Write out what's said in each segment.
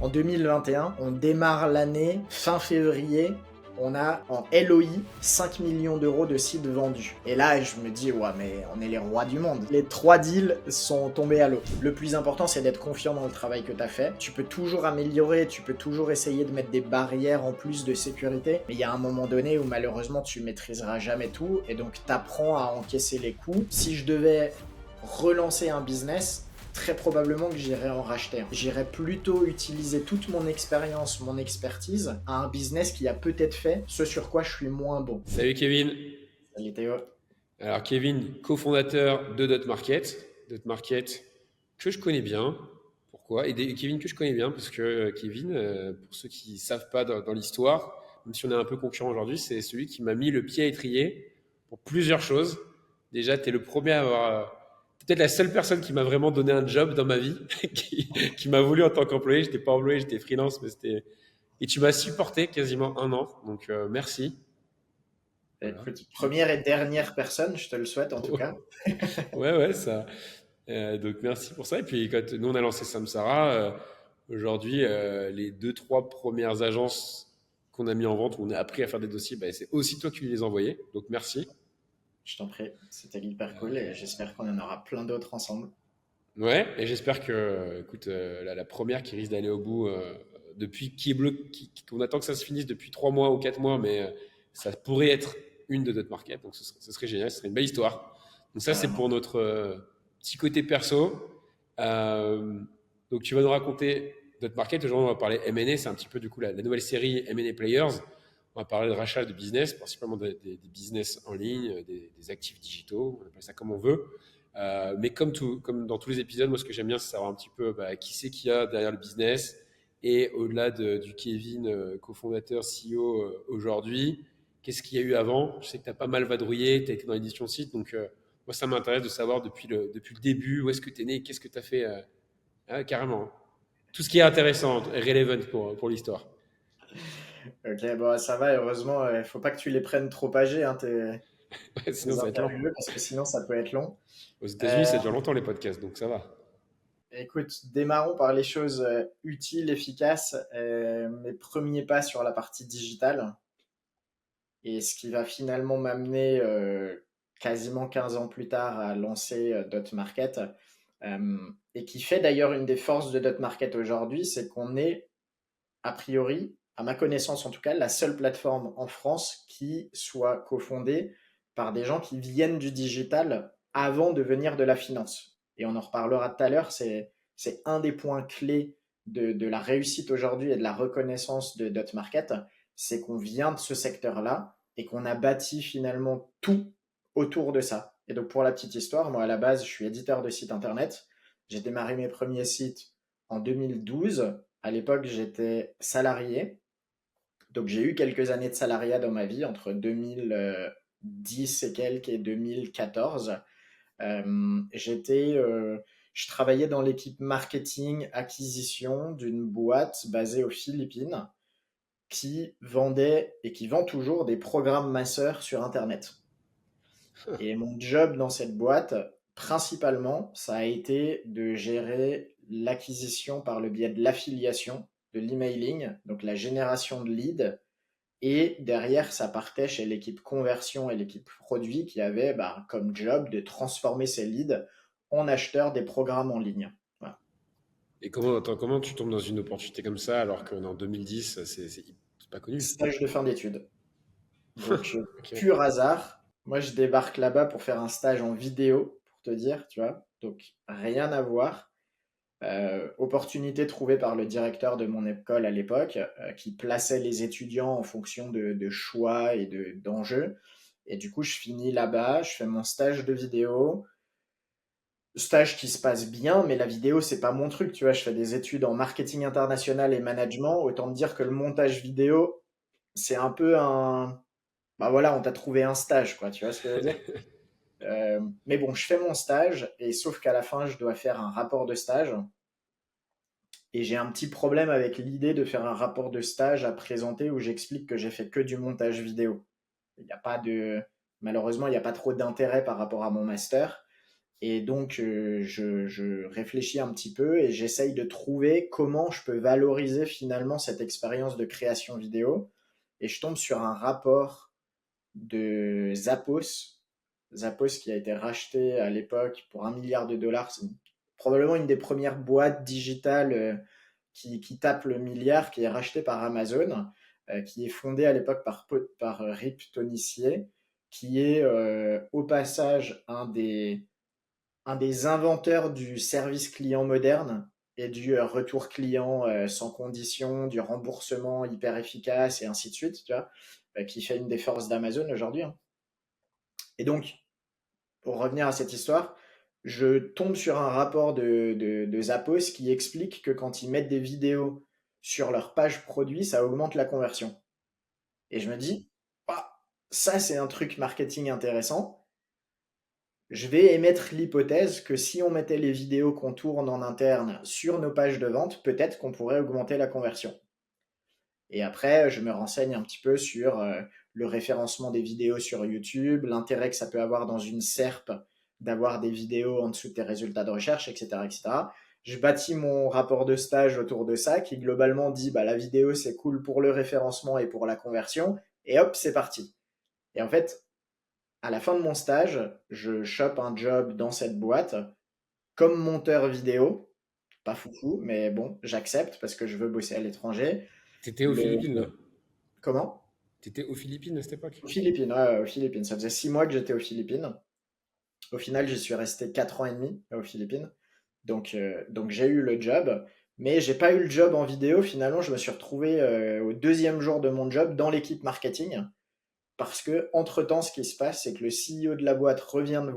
En 2021, on démarre l'année fin février. On a en LOI 5 millions d'euros de sites vendus. Et là, je me dis, ouais, mais on est les rois du monde. Les 3 deals sont tombés à l'eau. Le plus important, c'est d'être confiant dans le travail que tu as fait. Tu peux toujours améliorer, tu peux toujours essayer de mettre des barrières en plus de sécurité. Mais il y a un moment donné où malheureusement, tu maîtriseras jamais tout. Et donc, tu apprends à encaisser les coups. Si je devais relancer un business, très probablement que j'irais en racheter. J'irais plutôt utiliser toute mon expérience, mon expertise à un business qui a peut-être fait ce sur quoi je suis moins bon. Salut Kevin. Salut Théo. Alors Kevin, cofondateur de Dotmarket. Dotmarket que je connais bien. Pourquoi? Et Kevin que je connais bien parce que Kevin, pour ceux qui ne savent pas dans l'histoire, même si on est un peu concurrent aujourd'hui, c'est celui qui m'a mis le pied à étrier pour plusieurs choses. Déjà, tu es le premier à avoir... T'es peut-être la seule personne qui m'a vraiment donné un job dans ma vie, qui m'a voulu en tant qu'employé. J'étais pas employé, j'étais freelance, mais c'était... Et tu m'as supporté quasiment un an. Donc merci. Voilà. Écoute, première et dernière personne, je te le souhaite en tout cas. Ouais, ça. Donc merci pour ça. Et puis quand nous on a lancé Samsara, aujourd'hui les 2-3 premières agences qu'on a mis en vente, où on a appris à faire des dossiers, bah, c'est aussi toi qui les envoyais. Donc merci. Je t'en prie, c'était hyper cool et j'espère qu'on en aura plein d'autres ensemble. Ouais, et j'espère que, écoute, la première qui risque d'aller au bout depuis qui est qu'on attend que ça se finisse depuis 3 mois ou 4 mois, mais ça pourrait être une de notre market. Donc ce serait génial, ce serait une belle histoire. Donc ça c'est Carrément. pour notre petit côté perso. Euh, donc tu vas nous raconter notre market. Aujourd'hui on va parler M&A, c'est un petit peu du coup la nouvelle série M&A Players. On va parler de rachat de business, principalement des business en ligne, des actifs digitaux, on appelle ça comme on veut. Mais comme dans tous les épisodes, moi ce que j'aime bien, c'est savoir un petit peu qui c'est qu'il y a derrière le business. Et au-delà du Kevin, cofondateur, CEO aujourd'hui, qu'est-ce qu'il y a eu avant? Je sais que tu as pas mal vadrouillé, tu as été dans l'édition site, donc moi ça m'intéresse de savoir depuis le début où est-ce que tu es né, qu'est-ce que tu as fait carrément. Tout ce qui est intéressant, relevant pour l'histoire. Ok, bon, ça va, heureusement, il faut pas que tu les prennes trop âgés, hein, Sinon tes ça va être lent. interviews, parce que sinon ça peut être long. Aux États-Unis, Euh, ça dure longtemps les podcasts, donc ça va. Écoute, démarrons par les choses utiles, efficaces. Mes premiers pas sur la partie digitale et ce qui va finalement m'amener quasiment 15 ans plus tard à lancer Dot Market et qui fait d'ailleurs une des forces de Dot Market aujourd'hui, c'est qu'on est a priori, à ma connaissance en tout cas, la seule plateforme en France qui soit cofondée par des gens qui viennent du digital avant de venir de la finance. Et on en reparlera tout à l'heure, c'est un des points clés de la réussite aujourd'hui et de la reconnaissance de Dot Market, c'est qu'on vient de ce secteur-là et qu'on a bâti finalement tout autour de ça. Et donc pour la petite histoire, moi à la base, je suis éditeur de site internet. J'ai démarré mes premiers sites en 2012. À l'époque, j'étais salarié. Donc, j'ai eu quelques années de salariat dans ma vie, entre 2010 et quelques et 2014. Je travaillais dans l'équipe marketing acquisition d'une boîte basée aux Philippines qui vendait et qui vend toujours des programmes masseurs sur Internet. Et mon job dans cette boîte, principalement, ça a été de gérer l'acquisition par le biais de l'affiliation, de l'emailing, donc la génération de leads. Et derrière, ça partait chez l'équipe conversion et l'équipe produit qui avait comme job de transformer ces leads en acheteurs des programmes en ligne. Voilà. Et comment tu tombes dans une opportunité comme ça alors qu'on est en 2010, c'est pas connu. Stage de fin d'études. Donc, Ok. pur hasard. Moi, je débarque là-bas pour faire un stage en vidéo, pour te dire, tu vois. Donc, rien à voir. Opportunité trouvée par le directeur de mon école à l'époque, qui plaçait les étudiants en fonction de choix et d'enjeux. Et du coup, je finis là-bas, je fais mon stage de vidéo. Stage qui se passe bien, mais la vidéo, c'est pas mon truc, tu vois. Je fais des études en marketing international et management. Autant te dire que le montage vidéo, c'est un peu un. Bah voilà, on t'a trouvé un stage, quoi, tu vois ce que je veux dire? Mais bon, je fais mon stage, et sauf qu'à la fin, je dois faire un rapport de stage. Et j'ai un petit problème avec l'idée de faire un rapport de stage à présenter où j'explique que j'ai fait que du montage vidéo. Il n'y a pas de, malheureusement, il n'y a pas trop d'intérêt par rapport à mon master. Et donc, je réfléchis un petit peu et j'essaye de trouver comment je peux valoriser finalement cette expérience de création vidéo. Et je tombe sur un rapport de Zappos. Zappos qui a été racheté à l'époque pour 1 milliard de dollars. C'est probablement une des premières boîtes digitales qui tape le milliard, qui est racheté par Amazon, qui est fondée à l'époque par Rip Tonissier, qui est au passage un des inventeurs du service client moderne et du retour client sans condition, du remboursement hyper efficace et ainsi de suite, tu vois, qui fait une des forces d'Amazon aujourd'hui, hein. Et donc, pour revenir à cette histoire, je tombe sur un rapport de Zappos qui explique que quand ils mettent des vidéos sur leur page produit, ça augmente la conversion. Et je me dis, ah, ça c'est un truc marketing intéressant. Je vais émettre l'hypothèse que si on mettait les vidéos qu'on tourne en interne sur nos pages de vente, peut-être qu'on pourrait augmenter la conversion. Et après, je me renseigne un petit peu sur le référencement des vidéos sur YouTube, l'intérêt que ça peut avoir dans une SERP d'avoir des vidéos en dessous de tes résultats de recherche, etc., etc. Je bâtis mon rapport de stage autour de ça qui globalement dit bah, la vidéo c'est cool pour le référencement et pour la conversion, et hop, c'est parti. Et en fait, à la fin de mon stage, je chope un job dans cette boîte comme monteur vidéo. Pas foufou, mais bon, j'accepte parce que je veux bosser à l'étranger. T'étais aux Le... Philippines, là? Comment? T'étais aux Philippines à cette époque? Aux Philippines, ouais, aux Philippines. Ça faisait 6 mois que j'étais aux Philippines. Au final, j'y suis resté 4 ans et demi aux Philippines. Donc j'ai eu le job, mais j'ai pas eu le job en vidéo. Finalement, je me suis retrouvé au deuxième jour de mon job dans l'équipe marketing. Parce que, entre-temps, ce qui se passe, c'est que le CEO de la boîte revient de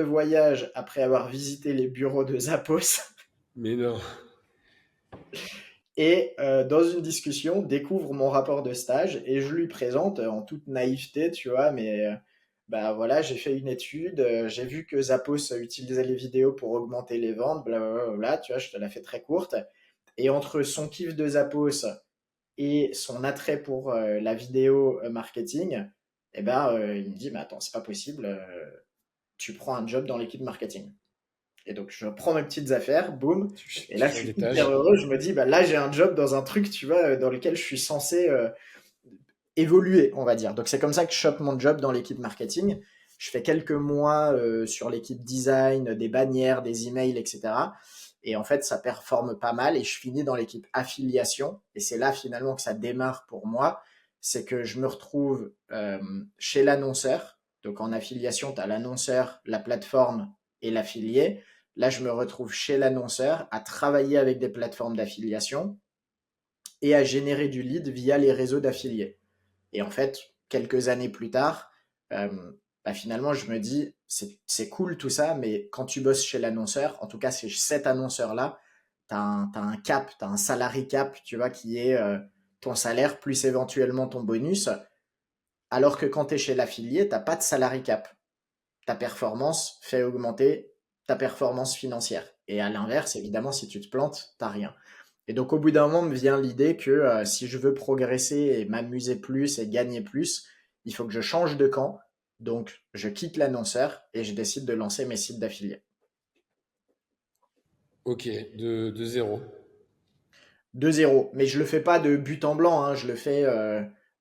voyage après avoir visité les bureaux de Zappos, Mais non. et dans une discussion, découvre mon rapport de stage et je lui présente en toute naïveté, tu vois, mais bah voilà, j'ai fait une étude, j'ai vu que Zappos utilisait les vidéos pour augmenter les ventes, blablabla, tu vois, je te la fais très courte. Et entre son kiff de Zappos et son attrait pour la vidéo marketing, eh ben, il me dit, mais attends, c'est pas possible, tu prends un job dans l'équipe marketing. Et donc, je prends mes petites affaires, boum. Et Tu là, je changes suis hyper d'étage. heureux. Je me dis, bah là, j'ai un job dans un truc, tu vois, dans lequel je suis censé évoluer, on va dire. Donc, c'est comme ça que je chope mon job dans l'équipe marketing. Je fais quelques mois sur l'équipe design, des bannières, des emails, etc. Et en fait, ça performe pas mal et je finis dans l'équipe affiliation. Et c'est là finalement que ça démarre pour moi. C'est que je me retrouve chez l'annonceur. Donc en affiliation, tu as l'annonceur, la plateforme et l'affilié. Là, je me retrouve chez l'annonceur à travailler avec des plateformes d'affiliation et à générer du lead via les réseaux d'affiliés. Et en fait, quelques années plus tard, euh, bah finalement, je me dis, c'est cool tout ça, mais quand tu bosses chez l'annonceur, en tout cas, c'est cet annonceur-là, t'as un cap, t'as un salary cap, tu vois, qui est ton salaire plus éventuellement ton bonus. Alors que quand tu es chez l'affilié, t'as pas de salary cap. Ta performance fait augmenter ta performance financière. Et à l'inverse, évidemment, si tu te plantes, t'as rien. Et donc au bout d'un moment me vient l'idée que si je veux progresser et m'amuser plus et gagner plus, il faut que je change de camp. Donc je quitte l'annonceur et je décide de lancer mes sites d'affiliés. Ok, de zéro. De zéro. Mais je le fais pas de but en blanc, hein, je le fais.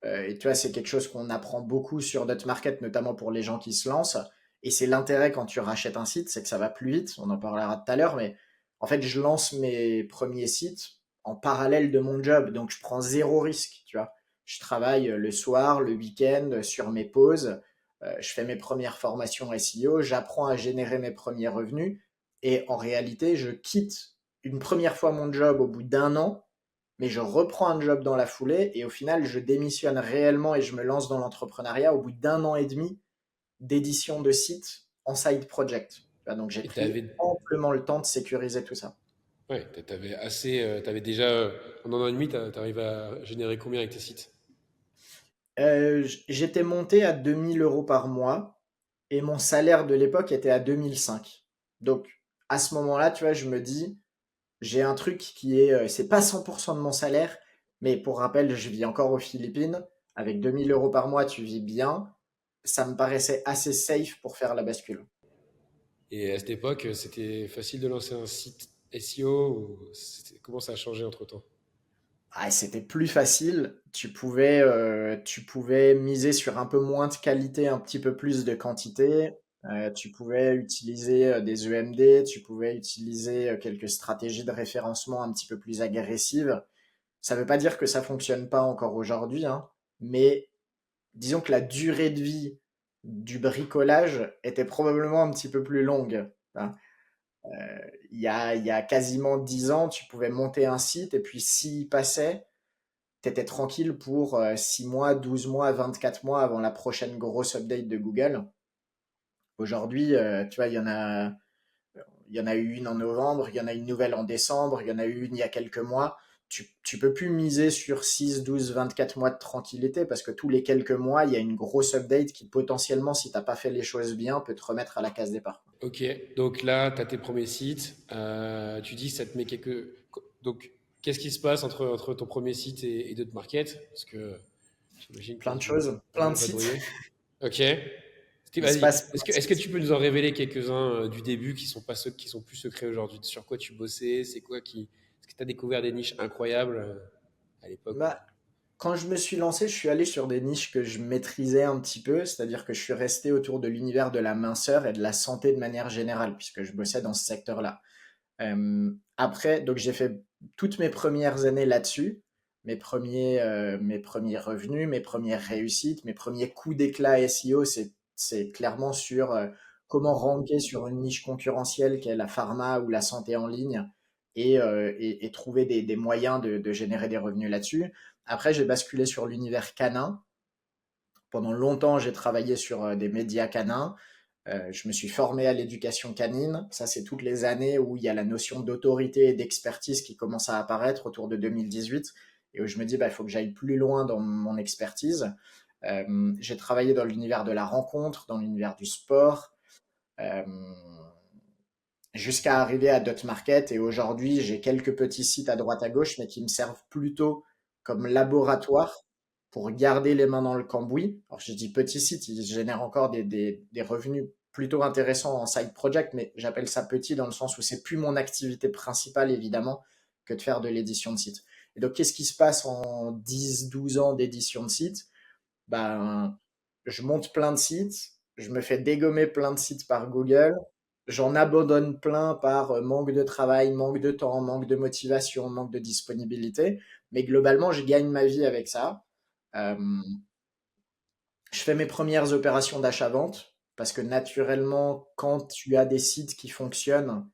Et tu vois, c'est quelque chose qu'on apprend beaucoup sur notre market, notamment pour les gens qui se lancent. Et c'est l'intérêt quand tu rachètes un site, c'est que ça va plus vite. On en parlera tout à l'heure, mais en fait, je lance mes premiers sites en parallèle de mon job, donc je prends zéro risque. Tu vois, je travaille le soir, le week-end, sur mes pauses. Je fais mes premières formations SEO, j'apprends à générer mes premiers revenus. Et en réalité, je quitte une première fois mon job au bout d'1 an, mais je reprends un job dans la foulée et au final, je démissionne réellement et je me lance dans l'entrepreneuriat au bout d'1 an et demi d'édition de site en side project. Donc j'ai Et pris amplement le temps de sécuriser tout ça. ouais, t'avais assez, t'avais déjà, en 1 an et demi, t'arrives à générer combien avec tes sites? J'étais monté à 2 000 € par mois et mon salaire de l'époque était à 2 500. Donc à ce moment-là, tu vois, je me dis, j'ai un truc qui est, c'est pas 100% de mon salaire, mais pour rappel, je vis encore aux Philippines. Avec 2 000 € par mois, tu vis bien. ça me paraissait assez safe pour faire la bascule. Et à cette époque, c'était facile de lancer un site SEO ou comment ça a changé entre-temps? Ah, c'était plus facile. Tu pouvais miser sur un peu moins de qualité, un petit peu plus de quantité. Tu pouvais utiliser des EMD, tu pouvais utiliser quelques stratégies de référencement un petit peu plus agressives. Ça ne veut pas dire que ça fonctionne pas encore aujourd'hui, hein, mais disons que la durée de vie du bricolage était probablement un petit peu plus longue, hein. Il y a quasiment 10 ans, tu pouvais monter un site et puis s'il passait, tu étais tranquille pour 6 mois, 12 mois, 24 mois avant la prochaine grosse update de Google. Aujourd'hui, tu vois, il y en a eu une en novembre, il y en a une nouvelle en décembre, il y en a eu une il y a quelques mois. Tu peux plus miser sur 6, 12, 24 mois de tranquillité parce que tous les quelques mois, il y a une grosse update qui potentiellement, si t'as pas fait les choses bien, peut te remettre à la case départ. Ok, donc là, tu as tes premiers sites. Tu dis que ça te met quelques. Donc, qu'est-ce qui se passe entre ton premier site et d'autres markets? Parce que j'imagine que tu as Plein de dû choses, pas plein mal de sites. vadrouiller. Ok. Il se Vas-y. passe plein de Est-ce que sites. tu peux nous en révéler quelques-uns du début qui sont pas ceux qui sont plus secrets aujourd'hui? Sur quoi tu bossais? C'est quoi qui. Est-ce que tu as découvert des niches incroyables à l'époque? Bah, quand je me suis lancé, je suis allé sur des niches que je maîtrisais un petit peu, c'est-à-dire que je suis resté autour de l'univers de la minceur et de la santé de manière générale, puisque je bossais dans ce secteur-là. Après, donc j'ai fait toutes mes premières années là-dessus, mes premiers revenus, mes premières réussites, mes premiers coups d'éclat SEO, c'est clairement sur comment ranker sur une niche concurrentielle qu'est la pharma ou la santé en ligne et trouver des moyens de générer des revenus là-dessus. Après, j'ai basculé sur l'univers canin. Pendant longtemps, j'ai travaillé sur des médias canins. Je me suis formé à l'éducation canine. Ça, c'est toutes les années où il y a la notion d'autorité et d'expertise qui commence à apparaître autour de 2018 et où je me dis, bah, il faut que j'aille plus loin dans mon expertise. J'ai travaillé dans l'univers de la rencontre, dans l'univers du sport, euh, jusqu'à arriver à Dot Market. Et aujourd'hui, j'ai quelques petits sites à droite à gauche, mais qui me servent plutôt comme laboratoire pour garder les mains dans le cambouis. Alors, je dis petits sites, ils génèrent encore des revenus plutôt intéressants en side project, mais j'appelle ça petit dans le sens où c'est plus mon activité principale, évidemment, que de faire de l'édition de site. Et donc, qu'est-ce qui se passe en 10, 12 ans d'édition de site? Ben, je monte plein de sites, je me fais dégommer plein de sites par Google, j'en abandonne plein par manque de travail, manque de temps, manque de motivation, manque de disponibilité, mais globalement, je gagne ma vie avec ça. Euh, je fais mes premières opérations d'achat-vente parce que naturellement, quand tu as des sites qui fonctionnent,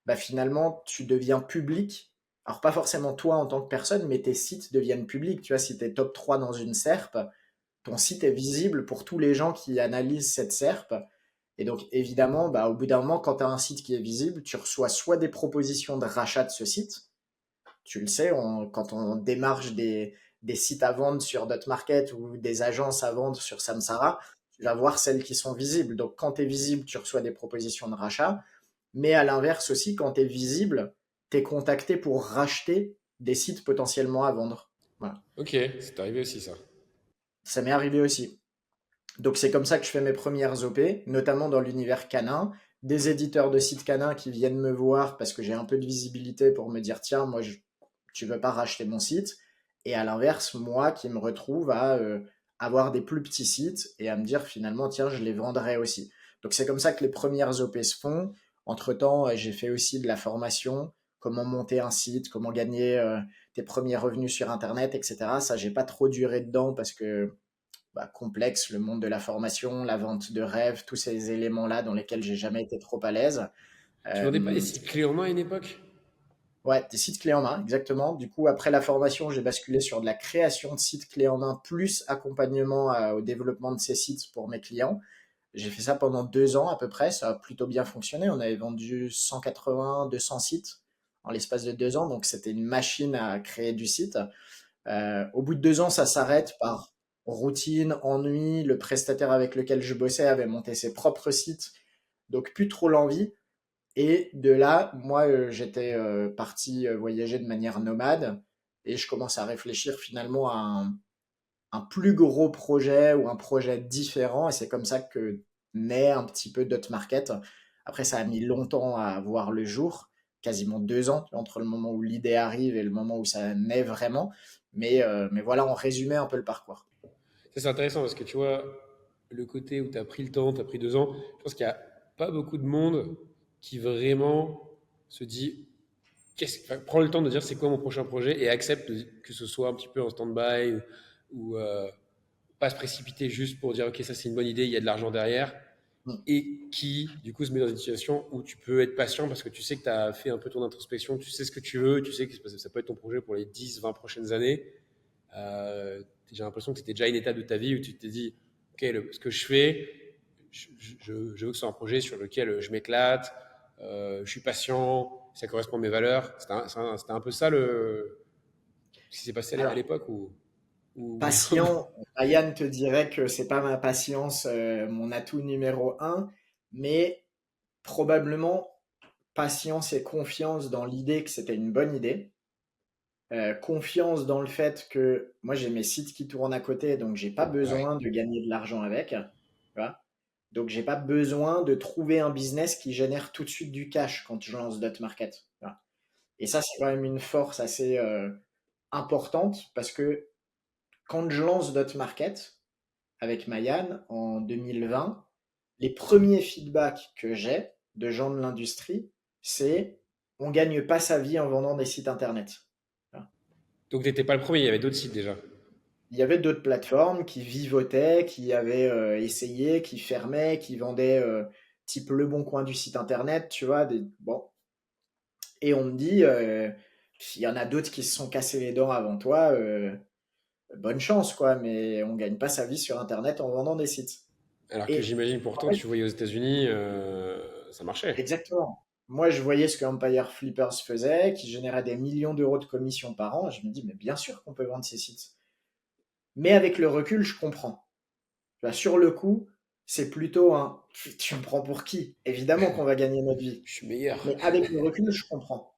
bah finalement, tu deviens public. Alors, pas forcément toi en tant que personne, mais tes sites deviennent publics. Tu vois, si tu es top 3 dans une SERP, ton site est visible pour tous les gens qui analysent cette SERP. Et donc, évidemment, bah, au bout d'un moment, quand tu as un site qui est visible, tu reçois soit des propositions de rachat de ce site. Tu le sais, quand on démarche des sites à vendre sur Dotmarket ou des agences à vendre sur Samsara, tu vas voir celles qui sont visibles. Donc, quand tu es visible, tu reçois des propositions de rachat. Mais à l'inverse aussi, quand tu es visible, tu es contacté pour racheter des sites potentiellement à vendre. Voilà. Ok, c'est arrivé aussi ça. Ça m'est arrivé aussi. Donc c'est comme ça que je fais mes premières OP, notamment dans l'univers canin, des éditeurs de sites canins qui viennent me voir parce que j'ai un peu de visibilité pour me dire tiens, moi tu veux pas racheter mon site, et à l'inverse, moi qui me retrouve à avoir des plus petits sites et à me dire finalement tiens, je les vendrai aussi. Donc c'est comme ça que les premières OP se font. Entre-temps, j'ai fait aussi de la formation, comment monter un site, comment gagner tes premiers revenus sur Internet, etc. Ça, j'ai pas trop duré dedans parce que bah, complexe, le monde de la formation, la vente de rêves, tous ces éléments-là dans lesquels j'ai jamais été trop à l'aise. Tu vendais pas des Euh, sites clés en main à une époque? ouais, des sites clés en main, exactement. Du coup, après la formation, j'ai basculé sur de la création de sites clés en main, plus accompagnement au développement de ces sites pour mes clients. J'ai fait ça pendant 2 ans à peu près, ça a plutôt bien fonctionné. On avait vendu 180, 200 sites en l'espace de 2 ans, donc c'était une machine à créer du site. Au bout de 2 ans, ça s'arrête par routine, ennui. Le prestataire avec lequel je bossais avait monté ses propres sites, donc plus trop l'envie. Et de là, moi, j'étais parti voyager de manière nomade et je commence à réfléchir finalement un plus gros projet ou un projet différent. Et c'est comme ça que naît un petit peu Dot Market. Après, ça a mis longtemps à voir le jour, quasiment 2 ans entre le moment où l'idée arrive et le moment où ça naît vraiment. Mais voilà, en résumé, un peu le parcours. Ça, c'est intéressant parce que tu vois, le côté où tu as pris le temps, tu as pris 2 ans, je pense qu'il n'y a pas beaucoup de monde qui vraiment se dit, enfin, prend le temps de dire c'est quoi mon prochain projet et accepte que ce soit un petit peu en stand-by ou pas se précipiter juste pour dire ok, ça c'est une bonne idée, il y a de l'argent derrière. Mm. Et qui, du coup, se met dans une situation où tu peux être patient parce que tu sais que tu as fait un peu ton introspection, tu sais ce que tu veux, tu sais que ça peut être ton projet pour les 10, 20 prochaines années. J'ai l'impression que c'était déjà une étape de ta vie où tu t'es dit, ok, ce que je fais, je veux que ce soit un projet sur lequel je m'éclate, je suis patient, ça correspond à mes valeurs. C'était un peu ça ce qui s'est passé à Alors, l'époque ou... patient, Ryan te dirait que c'est pas ma patience, mon atout numéro un, mais probablement patience et confiance dans l'idée que c'était une bonne idée. Confiance dans le fait que moi j'ai mes sites qui tournent à côté, donc j'ai pas Ouais. besoin de gagner de l'argent avec. Tu vois. Donc j'ai pas besoin de trouver un business qui génère tout de suite du cash quand je lance Dot Market. Tu vois. Et ça, c'est quand même une force assez importante parce que quand je lance Dot Market avec Mayan en 2020, les premiers feedbacks que j'ai de gens de l'industrie, c'est on gagne pas sa vie en vendant des sites internet. Donc, tu n'étais pas le premier, il y avait d'autres sites déjà. Il y avait d'autres plateformes qui vivotaient, qui avaient essayé, qui fermaient, qui vendaient type le bon coin du site internet, tu vois. Bon. Et on me dit, il y en a d'autres qui se sont cassés les dents avant toi, bonne chance, quoi, mais on gagne pas sa vie sur internet en vendant des sites. Alors que Et j'imagine en pourtant, fait, tu voyais aux États-Unis, ça marchait. exactement. Moi, je voyais ce que Empire Flippers faisait, qui générait des millions d'euros de commissions par an. Et je me dis, mais bien sûr qu'on peut vendre ces sites. Mais avec le recul, je comprends. Tu vois, sur le coup, c'est plutôt un tu me prends pour qui? Évidemment qu'on va gagner notre vie. Je suis meilleur. Mais avec le recul, je comprends.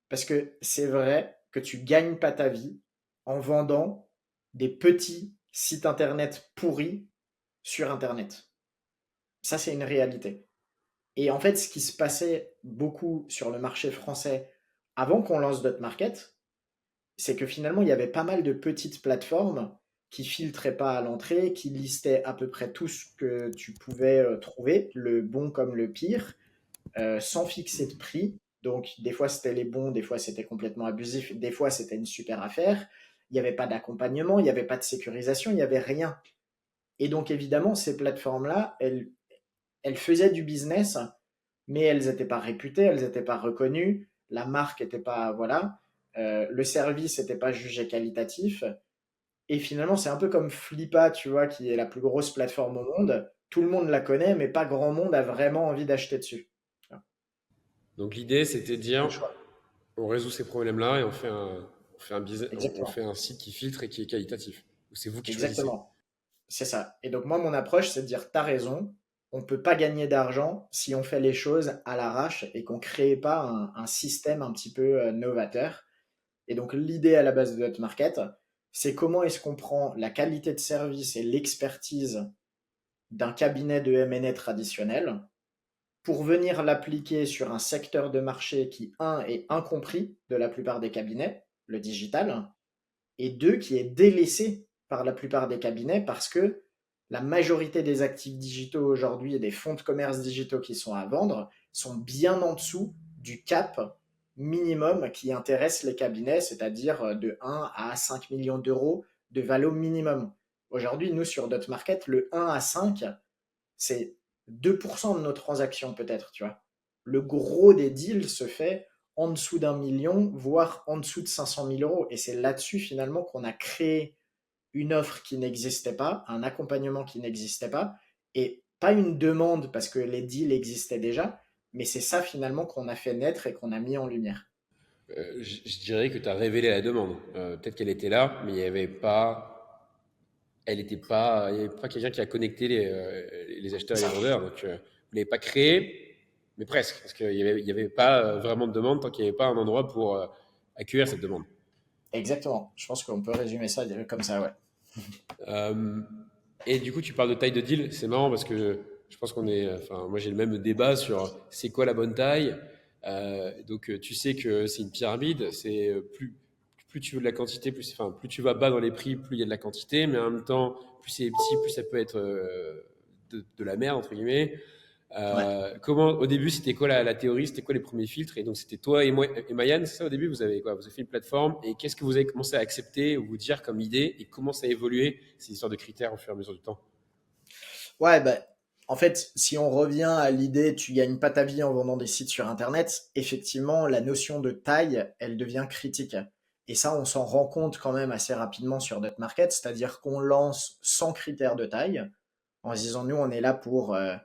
Parce que c'est vrai que tu gagnes pas ta vie en vendant des petits sites internet pourris sur internet. Ça, c'est une réalité. Et en fait, ce qui se passait beaucoup sur le marché français avant qu'on lance Dot Market, c'est que finalement, il y avait pas mal de petites plateformes qui filtraient pas à l'entrée, qui listaient à peu près tout ce que tu pouvais trouver, le bon comme le pire, sans fixer de prix. Donc, des fois, c'était les bons, des fois, c'était complètement abusif, des fois, c'était une super affaire. Il n'y avait pas d'accompagnement, il n'y avait pas de sécurisation, il n'y avait rien. Et donc, évidemment, ces plateformes-là, elles faisaient du business, mais elles n'étaient pas réputées, elles n'étaient pas reconnues, la marque n'était pas, voilà, le service n'était pas jugé qualitatif. Et finalement, c'est un peu comme Flippa, tu vois, qui est la plus grosse plateforme au monde. Tout le monde la connaît, mais pas grand monde a vraiment envie d'acheter dessus. Donc l'idée, c'était de Le dire, choix. on résout ces problèmes-là et on Exactement. fait un site qui filtre et qui est qualitatif. Ou c'est vous qui choisissez. Exactement. C'est ça. Et donc moi, mon approche, c'est de dire, t'as raison, on ne peut pas gagner d'argent si on fait les choses à l'arrache et qu'on ne crée pas un système un petit peu novateur. Et donc l'idée à la base de notre market, c'est comment est-ce qu'on prend la qualité de service et l'expertise d'un cabinet de M&A traditionnel pour venir l'appliquer sur un secteur de marché qui, un, est incompris de la plupart des cabinets, le digital, et deux, qui est délaissé par la plupart des cabinets parce que la majorité des actifs digitaux aujourd'hui et des fonds de commerce digitaux qui sont à vendre sont bien en dessous du cap minimum qui intéresse les cabinets, c'est-à-dire de 1 à 5 millions d'euros de valo minimum. Aujourd'hui, nous, sur Dot Market, le 1 à 5, c'est 2% de nos transactions peut-être, tu vois. Le gros des deals se fait en dessous d'1 million, voire en dessous de 500 000 euros. Et c'est là-dessus finalement qu'on a créé une offre qui n'existait pas, un accompagnement qui n'existait pas, et pas une demande parce que les deals existaient déjà, mais c'est ça finalement qu'on a fait naître et qu'on a mis en lumière. Je dirais que tu as révélé la demande. Peut-être qu'elle était là, mais il n'y avait pas, il y avait pas quelqu'un qui a connecté les C'est acheteurs et les ça. vendeurs. Donc, vous ne l'avez pas créé, mais presque. Parce qu'il y avait pas vraiment de demande tant qu'il n'y avait pas un endroit pour accueillir cette demande. Exactement. Je pense qu'on peut résumer ça comme ça, ouais. Euh, et du coup, tu parles de taille de deal. C'est marrant parce que je pense enfin, moi j'ai le même débat sur c'est quoi la bonne taille. Tu sais que c'est une pyramide. Plus tu veux de la quantité, plus tu vas bas dans les prix, plus il y a de la quantité. Mais en même temps, plus c'est petit, plus ça peut être de la merde entre guillemets. Ouais. Au début, c'était quoi la théorie? C'était quoi les premiers filtres? Et donc, c'était toi et moi et Mayan, c'est ça au début? Vous avez quoi? Vous avez fait une plateforme et qu'est-ce que vous avez commencé à accepter ou vous dire comme idée et comment ça a évolué ces histoires de critères au fur et à mesure du temps? Ouais, bah, en fait, si on revient à l'idée tu gagnes pas ta vie en vendant des sites sur Internet, effectivement, la notion de taille, elle devient critique. Et ça, on s'en rend compte quand même assez rapidement sur notre market, c'est-à-dire qu'on lance sans critère de taille, en se disant, nous, on est là pour euh,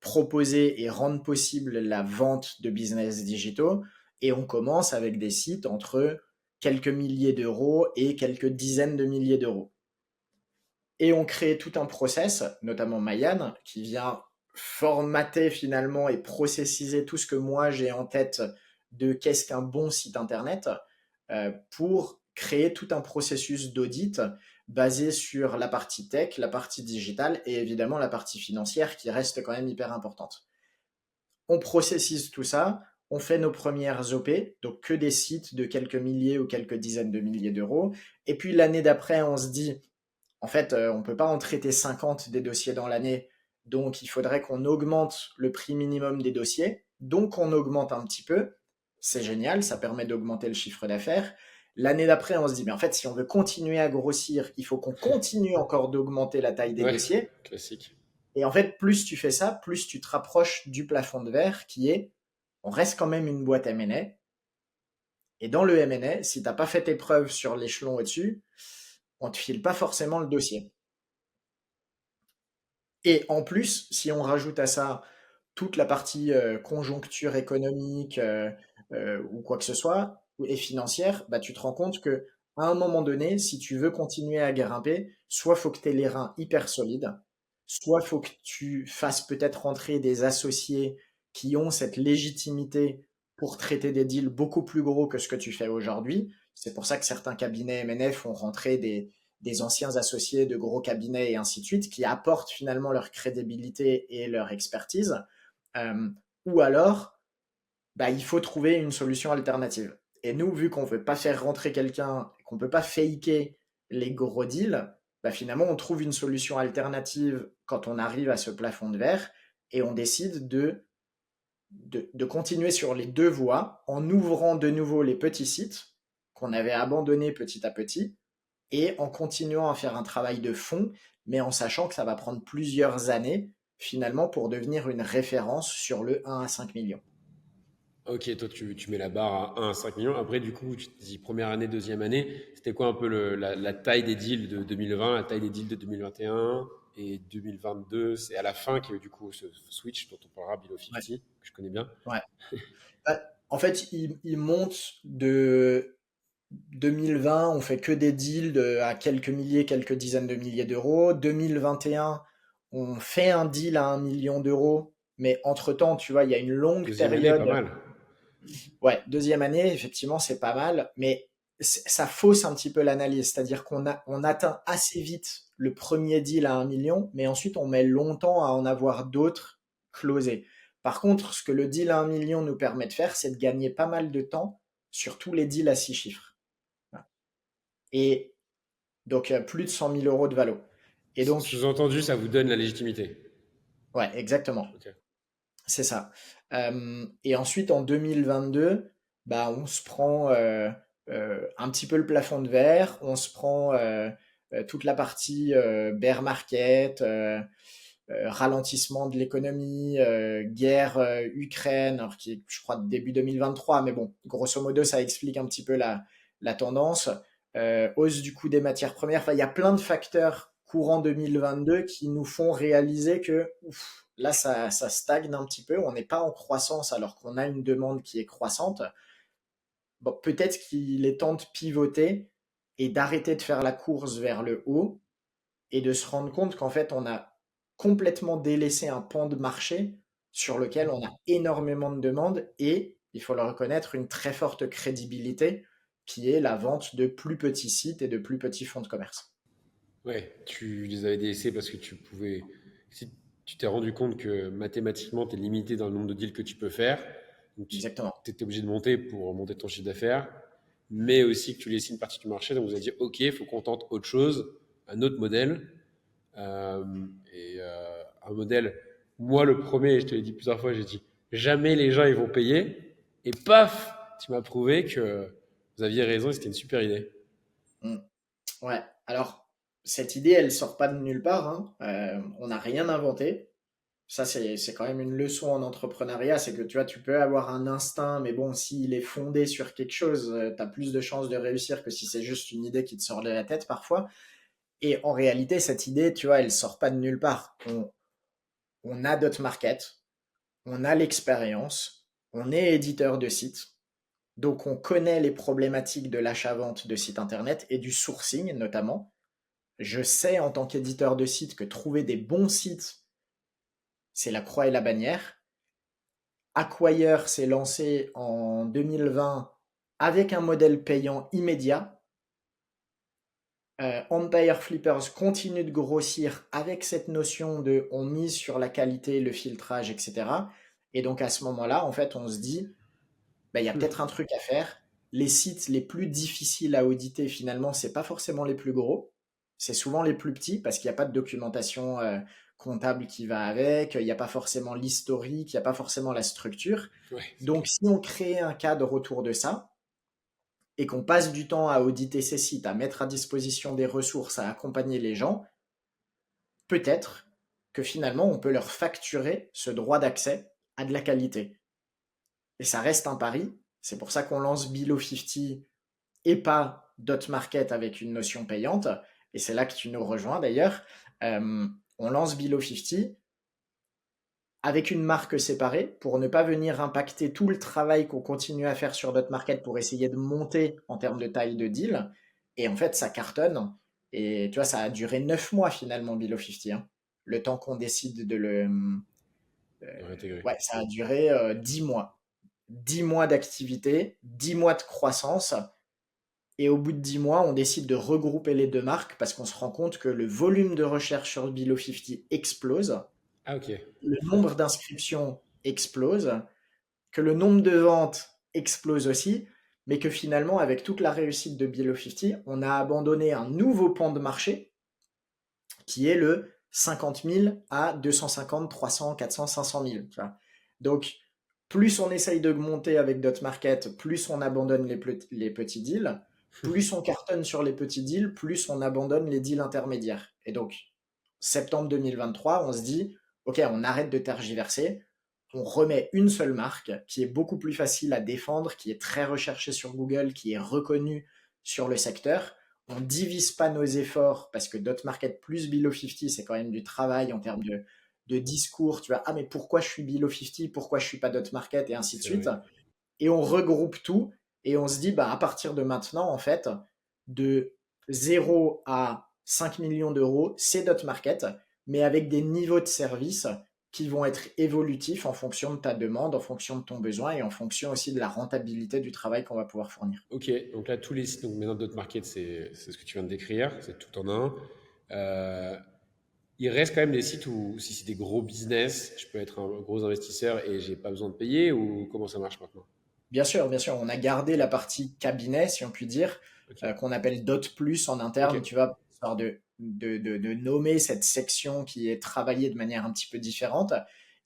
proposer et rendre possible la vente de business digitaux, et on commence avec des sites entre quelques milliers d'euros et quelques dizaines de milliers d'euros. Et on crée tout un process, notamment Mayan, qui vient formater finalement et processiser tout ce que moi j'ai en tête de qu'est-ce qu'un bon site internet pour créer tout un processus d'audit basé sur la partie tech, la partie digitale et évidemment la partie financière qui reste quand même hyper importante. On processise tout ça, on fait nos premières OP, donc que des sites de quelques milliers ou quelques dizaines de milliers d'euros. Et puis l'année d'après, on se dit, en fait, on ne peut pas en traiter 50 des dossiers dans l'année, donc il faudrait qu'on augmente le prix minimum des dossiers. Donc on augmente un petit peu, c'est génial, ça permet d'augmenter le chiffre d'affaires. L'année d'après, on se dit, mais en fait, si on veut continuer à grossir, il faut qu'on continue encore d'augmenter la taille des Ouais, dossiers. classique. Et en fait, plus tu fais ça, plus tu te rapproches du plafond de verre qui est, on reste quand même une boîte M&A. Et dans le M&A, si tu n'as pas fait tes preuves sur l'échelon au-dessus, on ne te file pas forcément le dossier. Et en plus, si on rajoute à ça toute la partie conjoncture économique ou quoi que ce soit, et financière, bah, tu te rends compte que à un moment donné, si tu veux continuer à grimper, soit faut que tu aies les reins hyper solides, soit faut que tu fasses peut-être rentrer des associés qui ont cette légitimité pour traiter des deals beaucoup plus gros que ce que tu fais aujourd'hui. C'est pour ça que certains cabinets M&A font rentrer des anciens associés de gros cabinets et ainsi de suite, qui apportent finalement leur crédibilité et leur expertise. Euh, ou alors, bah, il faut trouver une solution alternative. Et nous, vu qu'on ne veut pas faire rentrer quelqu'un, qu'on ne peut pas faker les gros deals, bah, finalement, on trouve une solution alternative quand on arrive à ce plafond de verre et on décide de continuer sur les deux voies en ouvrant de nouveau les petits sites qu'on avait abandonnés petit à petit et en continuant à faire un travail de fond, mais en sachant que ça va prendre plusieurs années finalement pour devenir une référence sur le 1 à 5 millions. Ok, toi tu mets la barre à 1 à 5 millions. Après, du coup, tu te dis première année, deuxième année, c'était quoi un peu la taille des deals de 2020, la taille des deals de 2021 et 2022? C'est à la fin qu'il y a eu du coup ce switch dont on parlera, Below Ouais, 50, que je connais bien. ouais. Bah, en fait, il monte de 2020, on fait que des deals à quelques milliers, quelques dizaines de milliers d'euros. 2021, on fait un deal à 1 million d'euros, mais entre-temps, tu vois, il y a une longue Deuxième année, pas période. mal. Ouais, deuxième année, effectivement, c'est pas mal, mais ça fausse un petit peu l'analyse, c'est-à-dire on atteint assez vite le premier deal à 1 million, mais ensuite on met longtemps à en avoir d'autres closés. Par contre, ce que le deal à 1 million nous permet de faire, c'est de gagner pas mal de temps sur tous les deals à 6 chiffres. Voilà. Et donc, plus de 100 000 euros de valo. Et donc, Sous-entendu, ça vous donne la légitimité. ouais, exactement. Ok. C'est ça. Et ensuite, en 2022, bah, on se prend un petit peu le plafond de verre, on se prend toute la partie bear market, ralentissement de l'économie, guerre Ukraine, alors qui est, je crois, début 2023, mais bon, grosso modo, ça explique un petit peu la tendance. Hausse du coût des matières premières, enfin, il y a plein de facteurs courant 2022 qui nous font réaliser que ouf, là, ça stagne un petit peu, on n'est pas en croissance alors qu'on a une demande qui est croissante. Bon, peut-être qu'il est temps de pivoter et d'arrêter de faire la course vers le haut et de se rendre compte qu'en fait, on a complètement délaissé un pan de marché sur lequel on a énormément de demandes et, il faut le reconnaître, une très forte crédibilité qui est la vente de plus petits sites et de plus petits fonds de commerce. Ouais, tu les avais délaissés parce que tu pouvais. Si tu t'es rendu compte que mathématiquement, tu es limité dans le nombre de deals que tu peux faire, donc tu Exactement. étais obligé de monter pour monter ton chiffre d'affaires, mais aussi que tu laissais une partie du marché. Donc vous avez dit, OK, il faut qu'on tente autre chose, un autre modèle. Euh, un modèle, moi le premier, je te l'ai dit plusieurs fois, j'ai dit, jamais les gens ils vont payer. Et paf, tu m'as prouvé que vous aviez raison et c'était une super idée. Mm. Ouais. Alors, cette idée, elle sort pas de nulle part, hein. On n'a rien inventé. Ça, c'est quand même une leçon en entrepreneuriat, c'est que tu vois, tu peux avoir un instinct, mais bon, s'il est fondé sur quelque chose, tu as plus de chances de réussir que si c'est juste une idée qui te sort de la tête parfois. Et en réalité, cette idée, tu vois, elle sort pas de nulle part. On a Dotmarket, on a l'expérience, on est éditeur de sites, donc on connaît les problématiques de l'achat-vente de sites internet et du sourcing notamment. Je sais en tant qu'éditeur de sites que trouver des bons sites, c'est la croix et la bannière. Acquire s'est lancé en 2020 avec un modèle payant immédiat. Empire Flippers continue de grossir avec cette notion de on mise sur la qualité, le filtrage, etc. Et donc à ce moment-là, en fait, on se dit, bah, il y a peut-être un truc à faire. Les sites les plus difficiles à auditer, finalement, c'est pas forcément les plus gros, c'est souvent les plus petits parce qu'il n'y a pas de documentation comptable qui va avec, il n'y a pas forcément l'historique, il n'y a pas forcément la structure. Ouais, c'est Donc, clair. si on crée un cadre autour de ça et qu'on passe du temps à auditer ces sites, à mettre à disposition des ressources, à accompagner les gens, peut-être que finalement, on peut leur facturer ce droit d'accès à de la qualité. Et ça reste un pari. C'est pour ça qu'on lance Below 50 et pas Dotmarket avec une notion payante. Et c'est là que tu nous rejoins d'ailleurs. On lance Below 50 avec une marque séparée pour ne pas venir impacter tout le travail qu'on continue à faire sur Dotmarket pour essayer de monter en termes de taille de deal. Et en fait, ça cartonne. Et tu vois, ça a duré 9 mois finalement, Below 50. Hein. Le temps qu'on décide de le. De réintégrer. Ouais, ça a duré 10 mois. 10 mois d'activité, 10 mois de croissance. Et au bout de 10 mois, on décide de regrouper les deux marques parce qu'on se rend compte que le volume de recherche sur Below 50 explose, Ah, ok. le nombre d'inscriptions explose, que le nombre de ventes explose aussi, mais que finalement, avec toute la réussite de Below 50, on a abandonné un nouveau pan de marché qui est le 50 000 à 250, 300, 400, 500 000. Tu vois. Donc, plus on essaye de monter avec Dotmarket, plus on abandonne les petits deals, plus on cartonne sur les petits deals, plus on abandonne les deals intermédiaires. Et donc, septembre 2023, on se dit, OK, on arrête de tergiverser, on remet une seule marque qui est beaucoup plus facile à défendre, qui est très recherchée sur Google, qui est reconnue sur le secteur. On divise pas nos efforts parce que Dotmarket plus Below 50, c'est quand même du travail en termes de discours. Tu vois, ah, mais pourquoi je suis Below 50, pourquoi je suis pas Dotmarket et ainsi de C'est suite. vrai. Et on regroupe tout et on se dit, bah, à partir de maintenant, en fait, de 0 à 5 millions d'euros, c'est Dotmarket, mais avec des niveaux de service qui vont être évolutifs en fonction de ta demande, en fonction de ton besoin et en fonction aussi de la rentabilité du travail qu'on va pouvoir fournir. Ok, donc là, tous les sites, donc maintenant, Dotmarket, c'est ce que tu viens de décrire, c'est tout en un. Euh, il reste quand même des sites où, si c'est des gros business, je peux être un gros investisseur et j'ai pas besoin de payer ou comment ça marche maintenant? Bien sûr, on a gardé la partie cabinet, si on peut dire, Ok, qu'on appelle Dot Plus en ok, interne, tu vois, histoire de nommer cette section qui est travaillée de manière un petit peu différente.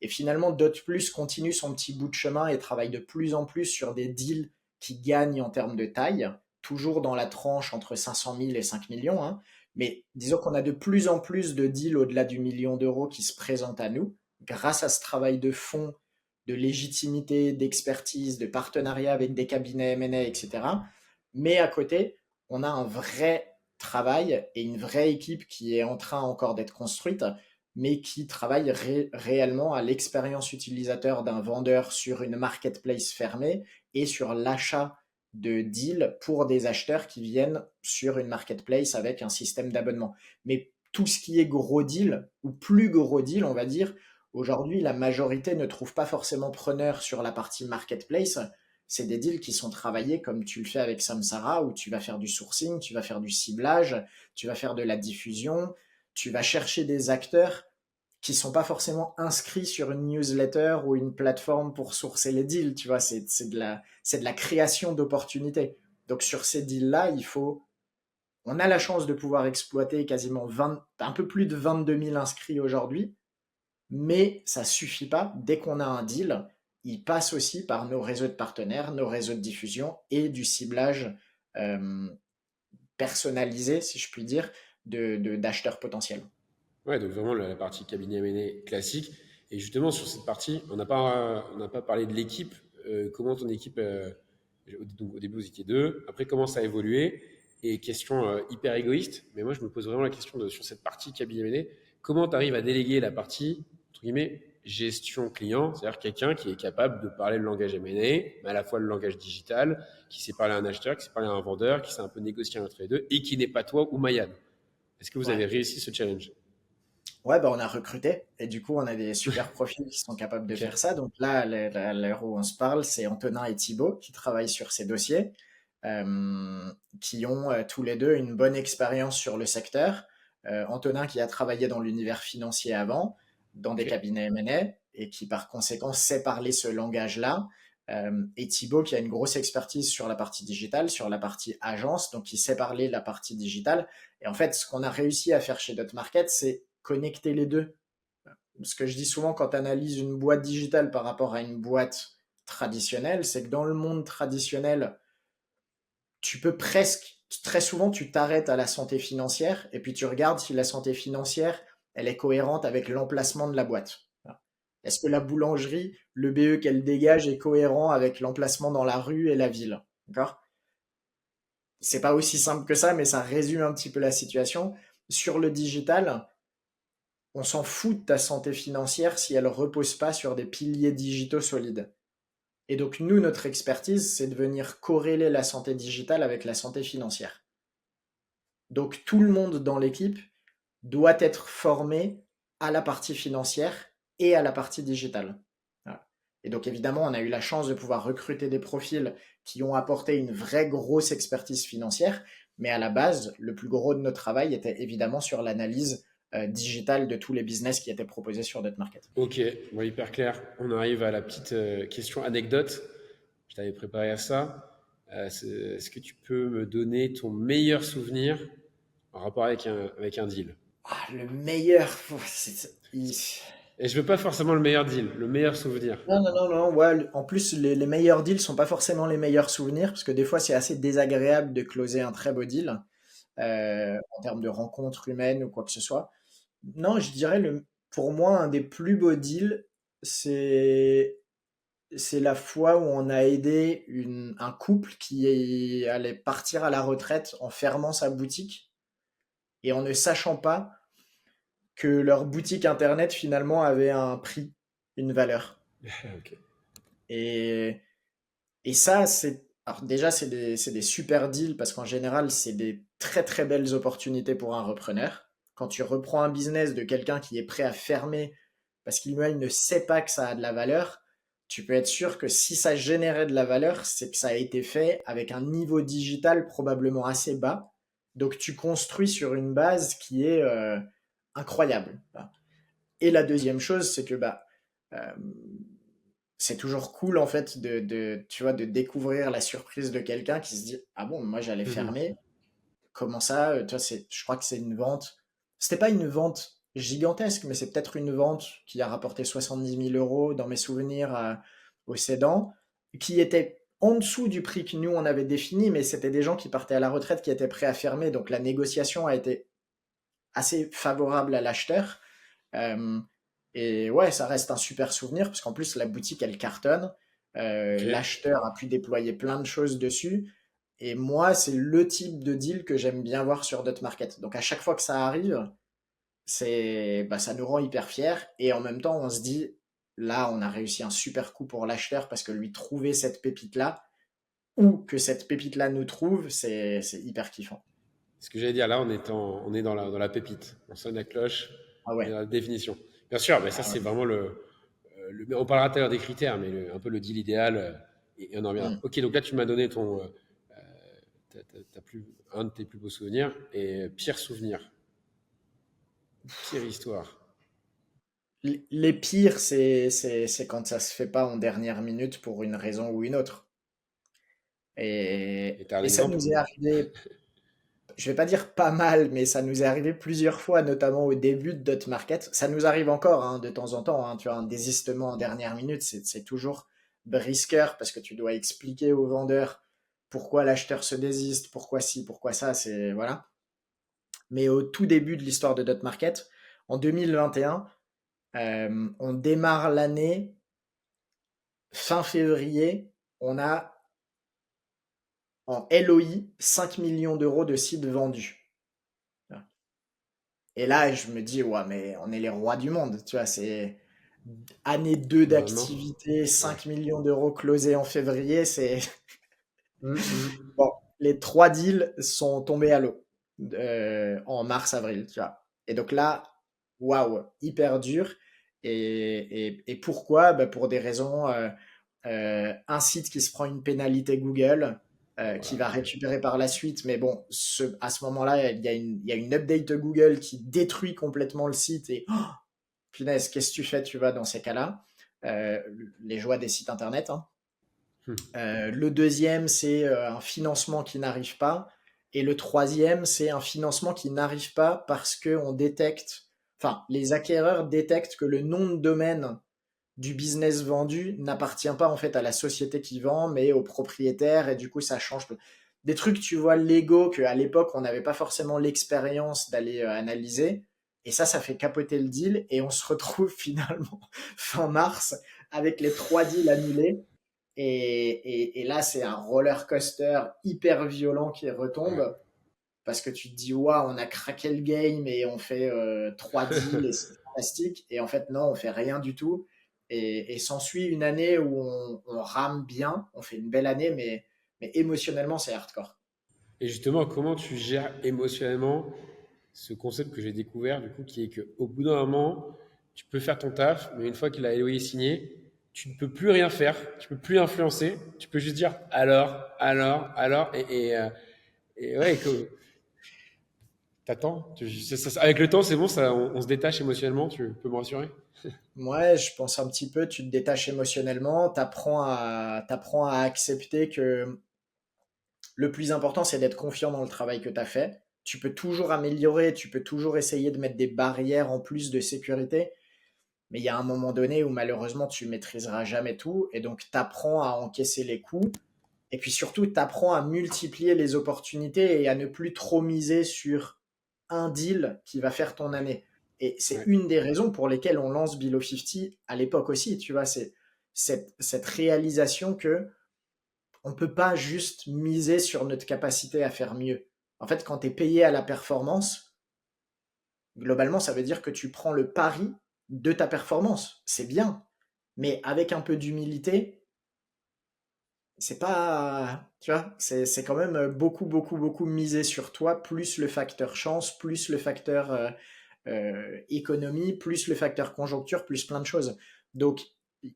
Et finalement, Dot Plus continue son petit bout de chemin et travaille de plus en plus sur des deals qui gagnent en termes de taille, toujours dans la tranche entre 500 000 et 5 millions. Hein. Mais disons qu'on a de plus en plus de deals au-delà du million d'euros qui se présentent à nous, grâce à ce travail de fond de légitimité, d'expertise, de partenariat avec des cabinets M&A, etc. Mais à côté, on a un vrai travail et une vraie équipe qui est en train encore d'être construite, mais qui travaille réellement à l'expérience utilisateur d'un vendeur sur une marketplace fermée et sur l'achat de deals pour des acheteurs qui viennent sur une marketplace avec un système d'abonnement. Mais tout ce qui est gros deal ou plus gros deal, on va dire, aujourd'hui, la majorité ne trouve pas forcément preneur sur la partie marketplace. c'est des deals qui sont travaillés comme tu le fais avec Samsara, où tu vas faire du sourcing, tu vas faire du ciblage, tu vas faire de la diffusion, tu vas chercher des acteurs qui sont pas forcément inscrits sur une newsletter ou une plateforme pour sourcer les deals, tu vois, c'est de la création d'opportunités. Donc sur ces deals-là, on a la chance de pouvoir exploiter quasiment un peu plus de 22 000 inscrits aujourd'hui, mais ça suffit pas. Dès qu'on a un deal, il passe aussi par nos réseaux de partenaires, nos réseaux de diffusion et du ciblage euh, personnalisé, si je puis dire, d'acheteurs potentiels. Ouais, donc vraiment la partie cabinet M&A classique. Et justement, sur cette partie, on n'a pas parlé de l'équipe. Comment ton équipe, donc au début vous étiez deux, après comment ça a évolué? Et question hyper égoïste, mais moi je me pose vraiment la question sur cette partie cabinet M&A, comment tu arrives à déléguer la partie, entre guillemets, gestion client, c'est-à-dire quelqu'un qui est capable de parler le langage M&A, mais à la fois le langage digital, qui sait parler à un acheteur, qui sait parler à un vendeur, qui sait un peu négocier entre les deux, et qui n'est pas toi ou Mayan. Est-ce que vous Ouais. avez réussi ce challenge? Ouais, bah on a recruté et du coup on a des super profils qui sont capables de Ok. faire ça. Donc là, à l'heure où on se parle, c'est Antonin et Thibaut qui travaillent sur ces dossiers, qui ont tous les deux une bonne expérience sur le secteur. Antonin qui a travaillé dans l'univers financier avant, dans des Ok. cabinets M&A et qui par conséquent sait parler ce langage-là. Et Thibaut qui a une grosse expertise sur la partie digitale, sur la partie agence, donc qui sait parler la partie digitale. Et en fait, ce qu'on a réussi à faire chez Dot Market, c'est connecter les deux. Ce que je dis souvent quand tu analyses une boîte digitale par rapport à une boîte traditionnelle, c'est que dans le monde traditionnel, tu peux presque, très souvent, tu t'arrêtes à la santé financière et puis tu regardes si la santé financière, elle est cohérente avec l'emplacement de la boîte. Est-ce que la boulangerie, le BE qu'elle dégage est cohérent avec l'emplacement dans la rue et la ville? D'accord? C'est pas aussi simple que ça, mais ça résume un petit peu la situation. Sur le digital, on s'en fout de ta santé financière si elle repose pas sur des piliers digitaux solides. Et donc nous, notre expertise, c'est de venir corréler la santé digitale avec la santé financière. Donc tout le monde dans l'équipe doit être formé à la partie financière et à la partie digitale. Voilà. Et donc évidemment, on a eu la chance de pouvoir recruter des profils qui ont apporté une vraie grosse expertise financière, mais à la base, le plus gros de notre travail était évidemment sur l'analyse digitale de tous les business qui étaient proposés sur Dot Market. Ok, bon, hyper clair. On arrive à la petite question anecdote. Je t'avais préparé à ça. Est-ce que tu peux me donner ton meilleur souvenir en rapport avec un deal? Ah, le meilleur. Et je veux pas forcément le meilleur deal, le meilleur souvenir. Non, non, non, non. Ouais, en plus, les meilleurs deals sont pas forcément les meilleurs souvenirs, parce que des fois, c'est assez désagréable de closer un très beau deal en termes de rencontres humaines ou quoi que ce soit. Non, je dirais pour moi, un des plus beaux deals, c'est c'est la fois où on a aidé un couple qui allait partir à la retraite en fermant sa boutique et en ne sachant pas que leur boutique internet finalement avait un prix, une valeur. Ok. Et, et ça, alors déjà, c'est des super deals parce qu'en général, c'est des très très belles opportunités pour un repreneur. Quand tu reprends un business de quelqu'un qui est prêt à fermer parce qu'il même ne sait pas que ça a de la valeur, tu peux être sûr que si ça générait de la valeur, c'est que ça a été fait avec un niveau digital probablement assez bas. Donc tu construis sur une base qui est incroyable. Et la deuxième chose, c'est que euh, c'est toujours cool en fait tu vois, de découvrir la surprise de quelqu'un qui se dit ah bon, moi j'allais Mhm. fermer. Comment ça? Tu vois, je crois que c'est une vente. C'était pas une vente gigantesque, mais c'est peut-être une vente qui a rapporté 70 000 € dans mes souvenirs au Cédan, qui était en dessous du prix que nous on avait défini, mais c'était des gens qui partaient à la retraite qui étaient prêts à fermer, donc la négociation a été assez favorable à l'acheteur. Euh, et ouais, ça reste un super souvenir parce qu'en plus la boutique elle cartonne. Ok. L'acheteur a pu déployer plein de choses dessus. Et moi, c'est le type de deal que j'aime bien voir sur Dot Market. Donc à chaque fois que ça arrive, ça nous rend hyper fiers. Et en même temps, on se dit, là, on a réussi un super coup pour l'acheteur parce que lui trouver cette pépite-là, ou que cette pépite-là nous trouve, c'est hyper kiffant. Ce que j'allais dire là, on est dans la pépite. On sonne la cloche, Ah on est ouais. dans la définition. Bien sûr, mais ça Ah c'est ouais. vraiment on parlera tout à l'heure des critères, mais un peu le deal idéal. et on en reviendra. Mm. Ok, donc là, tu m'as donné un de tes plus beaux souvenirs et pire souvenir, pire histoire. Les pires, c'est quand ça se fait pas en dernière minute pour une raison ou une autre. Et t'as un Et ça exemple? nous est arrivé, je vais pas dire pas mal, mais ça nous est arrivé plusieurs fois, notamment au début de Dot Market. Ça nous arrive encore hein, de temps en temps. Hein, tu vois, un désistement en dernière minute, c'est toujours brisqueur parce que tu dois expliquer au vendeur pourquoi l'acheteur se désiste, pourquoi ci, pourquoi ça. C'est voilà. Mais au tout début de l'histoire de Dot Market, en 2021, on démarre l'année fin février. On a en LOI 5 millions d'euros de sites vendus. Et là, je me dis, ouais, mais on est les rois du monde, tu vois, c'est année 2 Maintenant? d'activité, Ouais. 5 millions d'euros closés en février, c'est... Mm. Bon, les 3 deals sont tombés à l'eau en mars-avril, tu vois. Et donc là, waouh, hyper dur. Et pourquoi? Bah, pour des raisons, un site qui se prend une pénalité Google, qui Voilà. va récupérer par la suite. Mais bon, à ce moment-là, il y a une update Google qui détruit complètement le site. Et oh, punaise, qu'est-ce que tu fais, tu vois, dans ces cas-là? Euh, les joies des sites internet, hein. Le deuxième, c'est un financement qui n'arrive pas. Et le troisième, c'est un financement qui n'arrive pas parce que on détecte, enfin, les acquéreurs détectent que le nom de domaine du business vendu n'appartient pas en fait à la société qui vend, mais au propriétaire, et du coup ça change des trucs, tu vois, légaux qu'à l'époque on n'avait pas forcément l'expérience d'aller analyser, et ça fait capoter le deal, et on se retrouve finalement fin mars avec les 3 deals annulés, et là c'est un roller coaster hyper violent qui Ouais. retombe, parce que tu te dis, waouh, on a craqué le game et on fait 3 deals et c'est fantastique. Et en fait, non, on fait rien du tout. Et s'ensuit une année où on rame bien, on fait une belle année, mais émotionnellement, c'est hardcore. Et justement, comment tu gères émotionnellement ce concept que j'ai découvert, du coup, qui est qu'au bout d'un moment, tu peux faire ton taf, mais une fois que la LOI est signée, tu ne peux plus rien faire, tu peux plus influencer, tu peux juste dire alors, et ouais, que t'attends. Avec le temps, c'est bon, on se détache émotionnellement, tu peux me rassurer? Moi, je pense un petit peu, tu te détaches émotionnellement, t'apprends à accepter que le plus important, c'est d'être confiant dans le travail que tu as fait. Tu peux toujours améliorer, tu peux toujours essayer de mettre des barrières en plus de sécurité. Mais il y a un moment donné où malheureusement tu maîtriseras jamais tout, et donc tu apprends à encaisser les coups, et puis surtout tu apprends à multiplier les opportunités et à ne plus trop miser sur un deal qui va faire ton année. Et c'est Ouais. une des raisons pour lesquelles on lance Below 50 à l'époque aussi, tu vois, c'est cette réalisation que on peut pas juste miser sur notre capacité à faire mieux. En fait, quand tu es payé à la performance, globalement, ça veut dire que tu prends le pari de ta performance. C'est bien, mais avec un peu d'humilité, c'est pas, tu vois, c'est quand même beaucoup, beaucoup, beaucoup misé sur toi, plus le facteur chance, plus le facteur économie, plus le facteur conjoncture, plus plein de choses. Donc,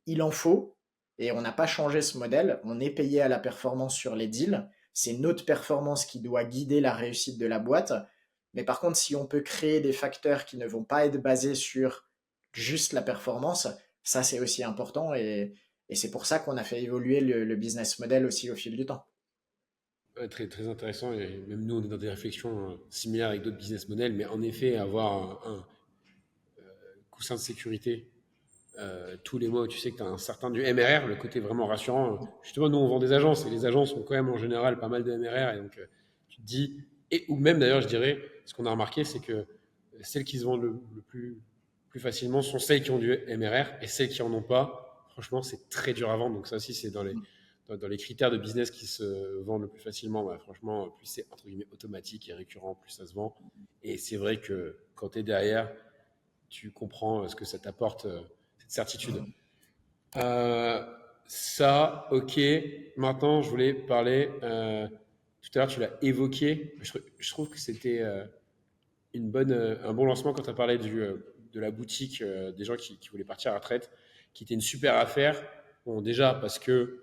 il en faut, et on n'a pas changé ce modèle. On est payé à la performance sur les deals. C'est notre performance qui doit guider la réussite de la boîte. Mais par contre, si on peut créer des facteurs qui ne vont pas être basés sur juste la performance, ça c'est aussi important, et c'est pour ça qu'on a fait évoluer le business model aussi au fil du temps. Ouais, très, très intéressant. Et même nous, on est dans des réflexions similaires avec d'autres business models, mais en effet, avoir un coussin de sécurité tous les mois où tu sais que tu as un certain du MRR, le côté vraiment rassurant. Justement, nous, on vend des agences et les agences ont quand même en général pas mal de MRR. Et donc, tu te dis, ou même d'ailleurs, je dirais, ce qu'on a remarqué, c'est que celles qui se vendent plus facilement sont celles qui ont du MRR et celles qui en ont pas, franchement, c'est très dur à vendre. Donc, ça aussi, c'est dans les critères de business qui se vendent le plus facilement. Bah, franchement, plus c'est entre guillemets automatique et récurrent, plus ça se vend. Et c'est vrai que quand tu es derrière, tu comprends ce que ça t'apporte, cette certitude. Euh, Ça, ok. Maintenant, je voulais parler. Tout à l'heure, tu l'as évoqué. Je trouve que c'était un bon lancement quand tu as parlé de la boutique des gens qui voulaient partir à la retraite, qui était une super affaire. Bon, déjà parce que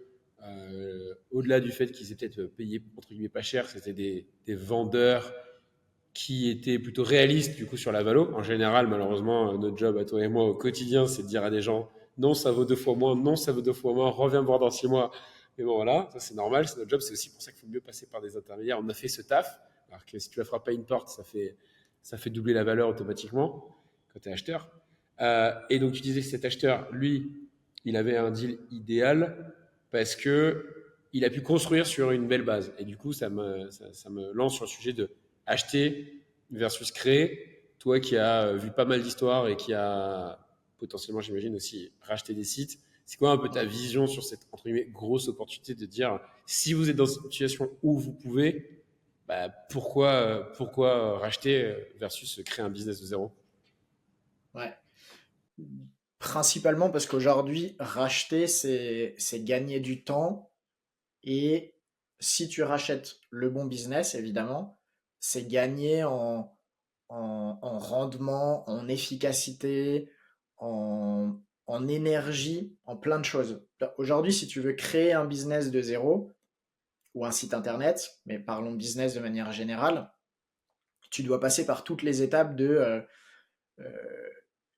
au-delà du fait qu'ils étaient peut-être payés entre guillemets pas cher, c'était des vendeurs qui étaient plutôt réalistes du coup sur la valo. En général, malheureusement, notre job à toi et moi au quotidien, c'est de dire à des gens non, ça vaut 2 fois moins, non, ça vaut 2 fois moins, reviens me voir dans 6 mois. Mais bon, voilà, ça c'est normal, c'est notre job. C'est aussi pour ça qu'il faut mieux passer par des intermédiaires. On a fait ce taf, alors que si tu vas frapper une porte, ça fait doubler la valeur automatiquement quand tu es acheteur. Et donc tu disais que cet acheteur, lui, il avait un deal idéal parce que il a pu construire sur une belle base. Et du coup, ça me lance sur le sujet de acheter versus créer. Toi qui as vu pas mal d'histoires et qui a potentiellement, j'imagine, aussi racheté des sites, c'est quoi un peu ta vision sur cette entre guillemets, grosse opportunité de dire si vous êtes dans une situation où vous pouvez, bah, pourquoi racheter versus créer un business de zéro? Ouais. Principalement parce qu'aujourd'hui, racheter, c'est gagner du temps. Et si tu rachètes le bon business, évidemment, c'est gagner en rendement, en efficacité, en énergie, en plein de choses. Aujourd'hui, si tu veux créer un business de zéro ou un site internet, mais parlons business de manière générale, tu dois passer par toutes les étapes euh,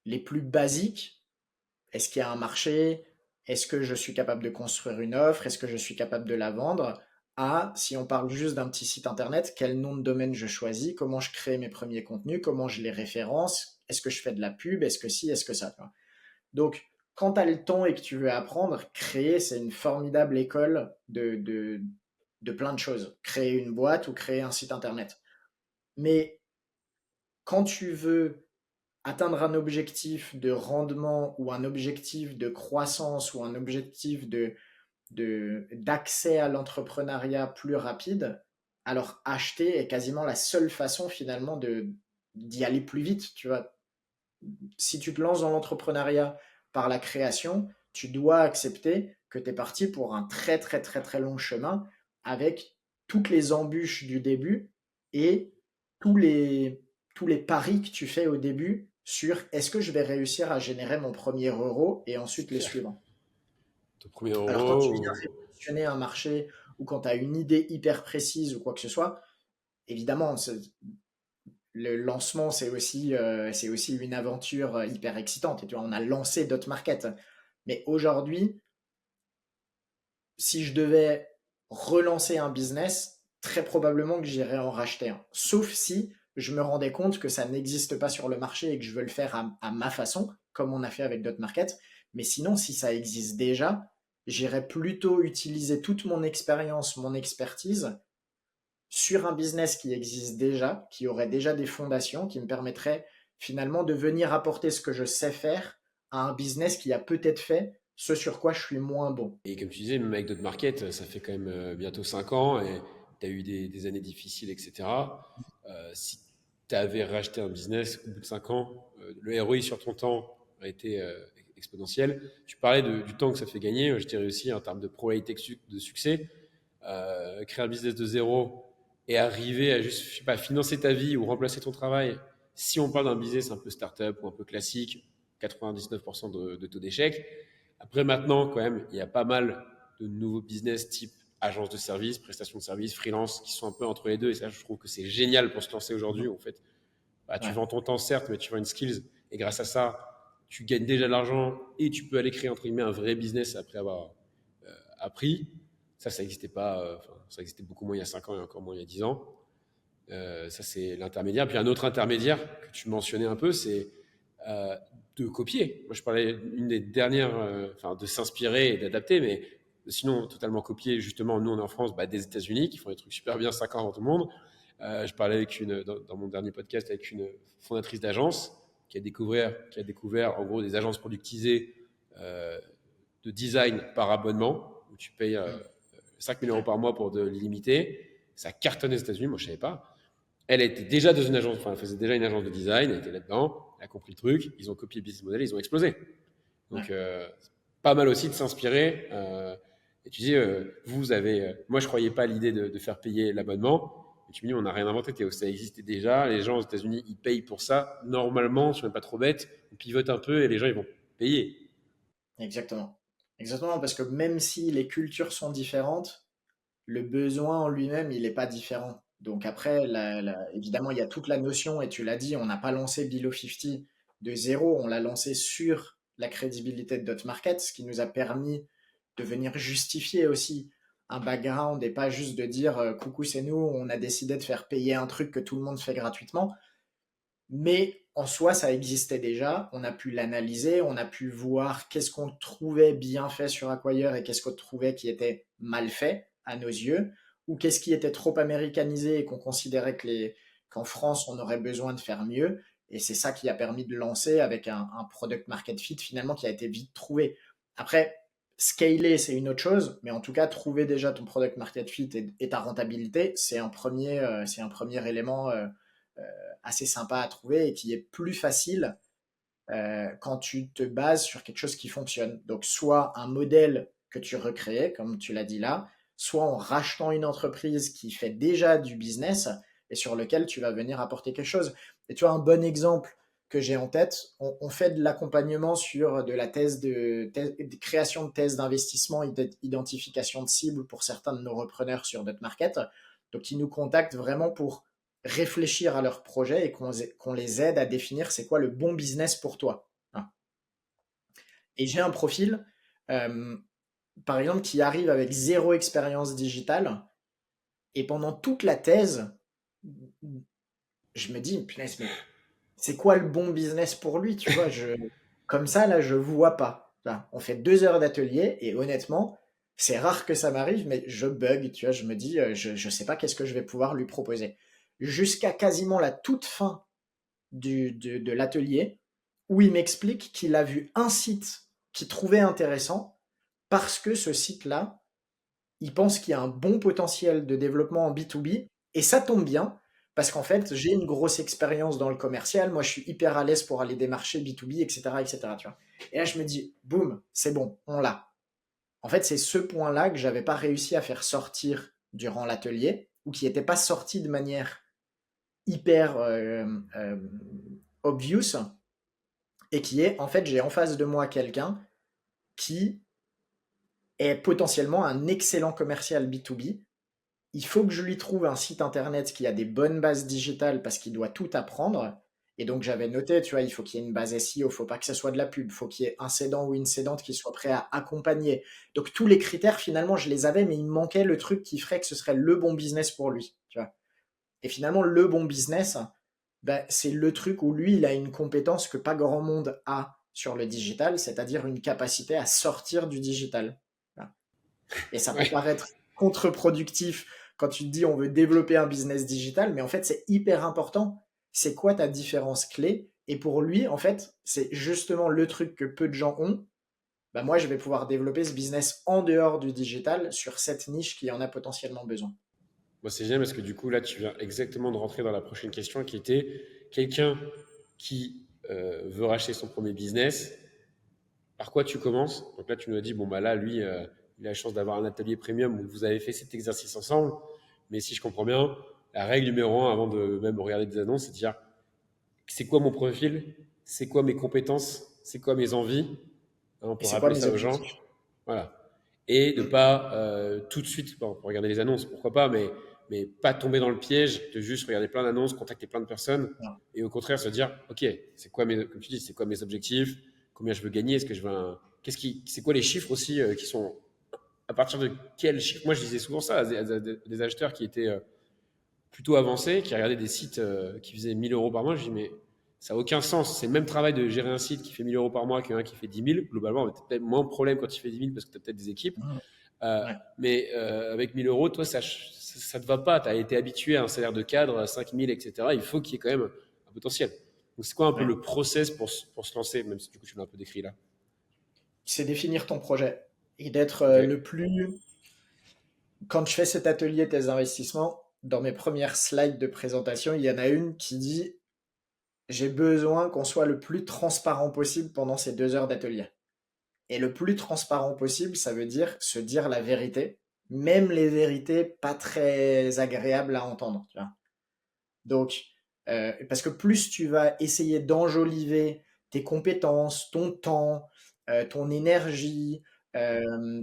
les plus basiques. Est-ce qu'il y a un marché? Est-ce que je suis capable de construire une offre? Est-ce que je suis capable de la vendre? Si on parle juste d'un petit site internet, quel nom de domaine je choisis? Comment je crée mes premiers contenus? Comment je les référence? Est-ce que je fais de la pub? Est-ce que si? Est-ce que ça? Donc, quand tu as le temps et que tu veux apprendre, créer, c'est une formidable école de plein de choses. Créer une boîte ou créer un site internet. Mais quand tu veux atteindre un objectif de rendement ou un objectif de croissance ou un objectif d'accès à l'entrepreneuriat plus rapide, alors acheter est quasiment la seule façon finalement d'y aller plus vite. Tu vois, si tu te lances dans l'entrepreneuriat par la création, tu dois accepter que tu es parti pour un très très très très long chemin avec toutes les embûches du début et tous les, tous les paris que tu fais au début sur est-ce que je vais réussir à générer mon premier euro et C'est ensuite les clair. suivants. Ton premier Alors quand tu euro viens ou... révolutionner un marché ou quand tu as une idée hyper précise ou quoi que ce soit, évidemment, le lancement, c'est aussi une aventure hyper excitante. Et tu vois, on a lancé Dot Market. Mais aujourd'hui, si je devais relancer un business, très probablement que j'irais en racheter un. Sauf si je me rendais compte que ça n'existe pas sur le marché et que je veux le faire à ma façon, comme on a fait avec Dot Market. Mais sinon, si ça existe déjà, j'irais plutôt utiliser toute mon expérience, mon expertise sur un business qui existe déjà, qui aurait déjà des fondations, qui me permettrait finalement de venir apporter ce que je sais faire à un business qui a peut-être fait ce sur quoi je suis moins bon. Et comme tu disais, même avec d'autres markets, ça fait quand même bientôt 5 ans et tu as eu des années difficiles, etc. Si tu avais racheté un business au bout de 5 ans, le ROI sur ton temps a été exponentiel. Tu parlais du temps que ça te fait gagner. Je dirais aussi en termes de probabilité de succès, créer un business de zéro et arriver à juste, je sais pas, financer ta vie ou remplacer ton travail. Si on parle d'un business un peu start-up ou un peu classique, 99% de taux d'échec. Après, maintenant, quand même, il y a pas mal de nouveaux business type agence de service, prestation de service, freelance, qui sont un peu entre les deux. Et ça, je trouve que c'est génial pour se lancer aujourd'hui. En fait, bah, tu Ouais, vends ton temps, certes, mais tu vends une skills. Et grâce à ça, tu gagnes déjà de l'argent et tu peux aller créer, entre guillemets, un vrai business après avoir appris. Ça n'existait pas. Ça existait beaucoup moins il y a 5 ans et encore moins il y a 10 ans. Ça, c'est l'intermédiaire. Puis un autre intermédiaire que tu mentionnais un peu, c'est euh, de copier. Moi, je parlais une des dernières, enfin, de s'inspirer et d'adapter, mais sinon, totalement copier. Justement, nous, on est en France, bah, des États-Unis qui font des trucs super bien 5 ans avant tout le monde. Je parlais dans mon dernier podcast avec une fondatrice d'agence qui a découvert en gros des agences productisées euh, de design par abonnement où tu payes 5 000 euros ouais, par mois pour de l'illimité. Ça cartonne aux États-Unis, moi je savais pas. Elle était déjà dans une agence, enfin elle faisait déjà une agence de design, elle était là-dedans, elle a compris le truc, ils ont copié le business model, ils ont explosé. Donc ouais. pas mal aussi de s'inspirer. Et tu dis, vous avez, moi je croyais pas à l'idée de faire payer l'abonnement. Et tu me dis, on n'a rien inventé, Théo, ça existait déjà. Les gens aux États-Unis, ils payent pour ça. Normalement, si on n'est pas trop bête, on pivote un peu et les gens ils vont payer. Exactement. Exactement, parce que même si les cultures sont différentes, le besoin en lui-même, il n'est pas différent. Donc après, évidemment, il y a toute la notion, et tu l'as dit, on n'a pas lancé Below 50 de zéro, on l'a lancé sur la crédibilité de Dot Market, ce qui nous a permis de venir justifier aussi un background et pas juste de dire coucou, c'est nous, on a décidé de faire payer un truc que tout le monde fait gratuitement. Mais en soi, ça existait déjà, on a pu l'analyser, on a pu voir qu'est-ce qu'on trouvait bien fait sur Acquire et qu'est-ce qu'on trouvait qui était mal fait à nos yeux, ou qu'est-ce qui était trop américanisé et qu'on considérait qu'en France, on aurait besoin de faire mieux. Et c'est ça qui a permis de lancer avec un product market fit finalement qui a été vite trouvé. Après, scaler, c'est une autre chose, mais en tout cas, trouver déjà ton product market fit et ta rentabilité, c'est un premier élément euh, assez sympa à trouver et qui est plus facile quand tu te bases sur quelque chose qui fonctionne. Donc, soit un modèle que tu recrées, comme tu l'as dit là, soit en rachetant une entreprise qui fait déjà du business et sur lequel tu vas venir apporter quelque chose. Et tu vois, un bon exemple que j'ai en tête, on fait de l'accompagnement sur de la de création de thèses d'investissement, identification de cibles pour certains de nos repreneurs sur notre market. Donc, ils nous contactent vraiment pour réfléchir à leur projet et qu'on les aide à définir c'est quoi le bon business pour toi. Hein. Et j'ai un profil, euh, par exemple, qui arrive avec zéro expérience digitale et pendant toute la thèse, je me dis, punaise, mais c'est quoi le bon business pour lui, tu vois, comme ça, là, je vois pas. Là, on fait 2 heures d'atelier et honnêtement, c'est rare que ça m'arrive, mais je bug, tu vois, je me dis, je sais pas qu'est-ce que je vais pouvoir lui proposer. Jusqu'à quasiment la toute fin de l'atelier où il m'explique qu'il a vu un site qu'il trouvait intéressant parce que ce site-là, il pense qu'il y a un bon potentiel de développement en B2B et ça tombe bien parce qu'en fait, j'ai une grosse expérience dans le commercial. Moi, je suis hyper à l'aise pour aller démarcher B2B, etc., etc. Tu vois. Et là, je me dis, boum, c'est bon, on l'a. En fait, c'est ce point-là que j'avais pas réussi à faire sortir durant l'atelier ou qui n'était pas sorti de manière hyper obvious et qui est, en fait, j'ai en face de moi quelqu'un qui est potentiellement un excellent commercial B2B. Il faut que je lui trouve un site internet qui a des bonnes bases digitales parce qu'il doit tout apprendre. Et donc j'avais noté, tu vois, il faut qu'il y ait une base SEO, il faut pas que ce soit de la pub, il faut qu'il y ait un cédant ou une cédante qui soit prêt à accompagner. Donc tous les critères, finalement, je les avais, mais il me manquait le truc qui ferait que ce serait le bon business pour lui, tu vois. Et finalement, le bon business, ben, c'est le truc où lui, il a une compétence que pas grand monde a sur le digital, c'est-à-dire une capacité à sortir du digital. Et ça peut Ouais. paraître contre-productif quand tu te dis on veut développer un business digital, mais en fait, c'est hyper important. C'est quoi ta différence clé? Et pour lui, en fait, c'est justement le truc que peu de gens ont. Ben moi, je vais pouvoir développer ce business en dehors du digital sur cette niche qui en a potentiellement besoin. Moi, c'est génial parce que du coup, là, tu viens exactement de rentrer dans la prochaine question qui était quelqu'un qui veut racheter son premier business. Par quoi tu commences? Donc là, tu nous as dit, bon, bah là, lui, il a la chance d'avoir un atelier premium où vous avez fait cet exercice ensemble. Mais si je comprends bien, la règle numéro un avant de même regarder des annonces, c'est de dire c'est quoi mon profil, c'est quoi mes compétences, c'est quoi mes envies. Hein, on Et peut c'est quoi rappeler mes ça aux gens. objectifs? Voilà. Et de pas tout de suite, bon, pour regarder les annonces, pourquoi pas, mais pas tomber dans le piège de juste regarder plein d'annonces, contacter plein de personnes, Non. et au contraire se dire, ok, c'est quoi mes, comme tu dis, c'est quoi mes objectifs, combien je veux gagner, est-ce que je veux qu'est-ce qui, c'est quoi les chiffres aussi qui sont, à partir de quels chiffres, moi je disais souvent ça à des acheteurs qui étaient plutôt avancés, qui regardaient des sites qui faisaient 1 000 € par mois, je dis mais ça n'a aucun sens. C'est le même travail de gérer un site qui fait 1 000 € par mois qu'un qui fait 10 000. Globalement, tu as peut-être moins de problèmes quand il fait 10 000 parce que tu as peut-être des équipes. Mmh. Ouais. Mais avec 1 000 €, toi, ça te va pas. Tu as été habitué à un salaire de cadre à 5 000, etc. Il faut qu'il y ait quand même un potentiel. Donc, c'est quoi un peu Ouais. le process pour se lancer, même si du coup, tu l'as un peu décrit là? C'est définir ton projet et d'être Ok. le plus. Quand je fais cet atelier tes investissements, dans mes premières slides de présentation, il y en a une qui dit j'ai besoin qu'on soit le plus transparent possible pendant ces 2 heures d'atelier. Et le plus transparent possible, ça veut dire se dire la vérité, même les vérités pas très agréables à entendre. Tu vois. Donc, parce que plus tu vas essayer d'enjoliver tes compétences, ton temps, ton énergie,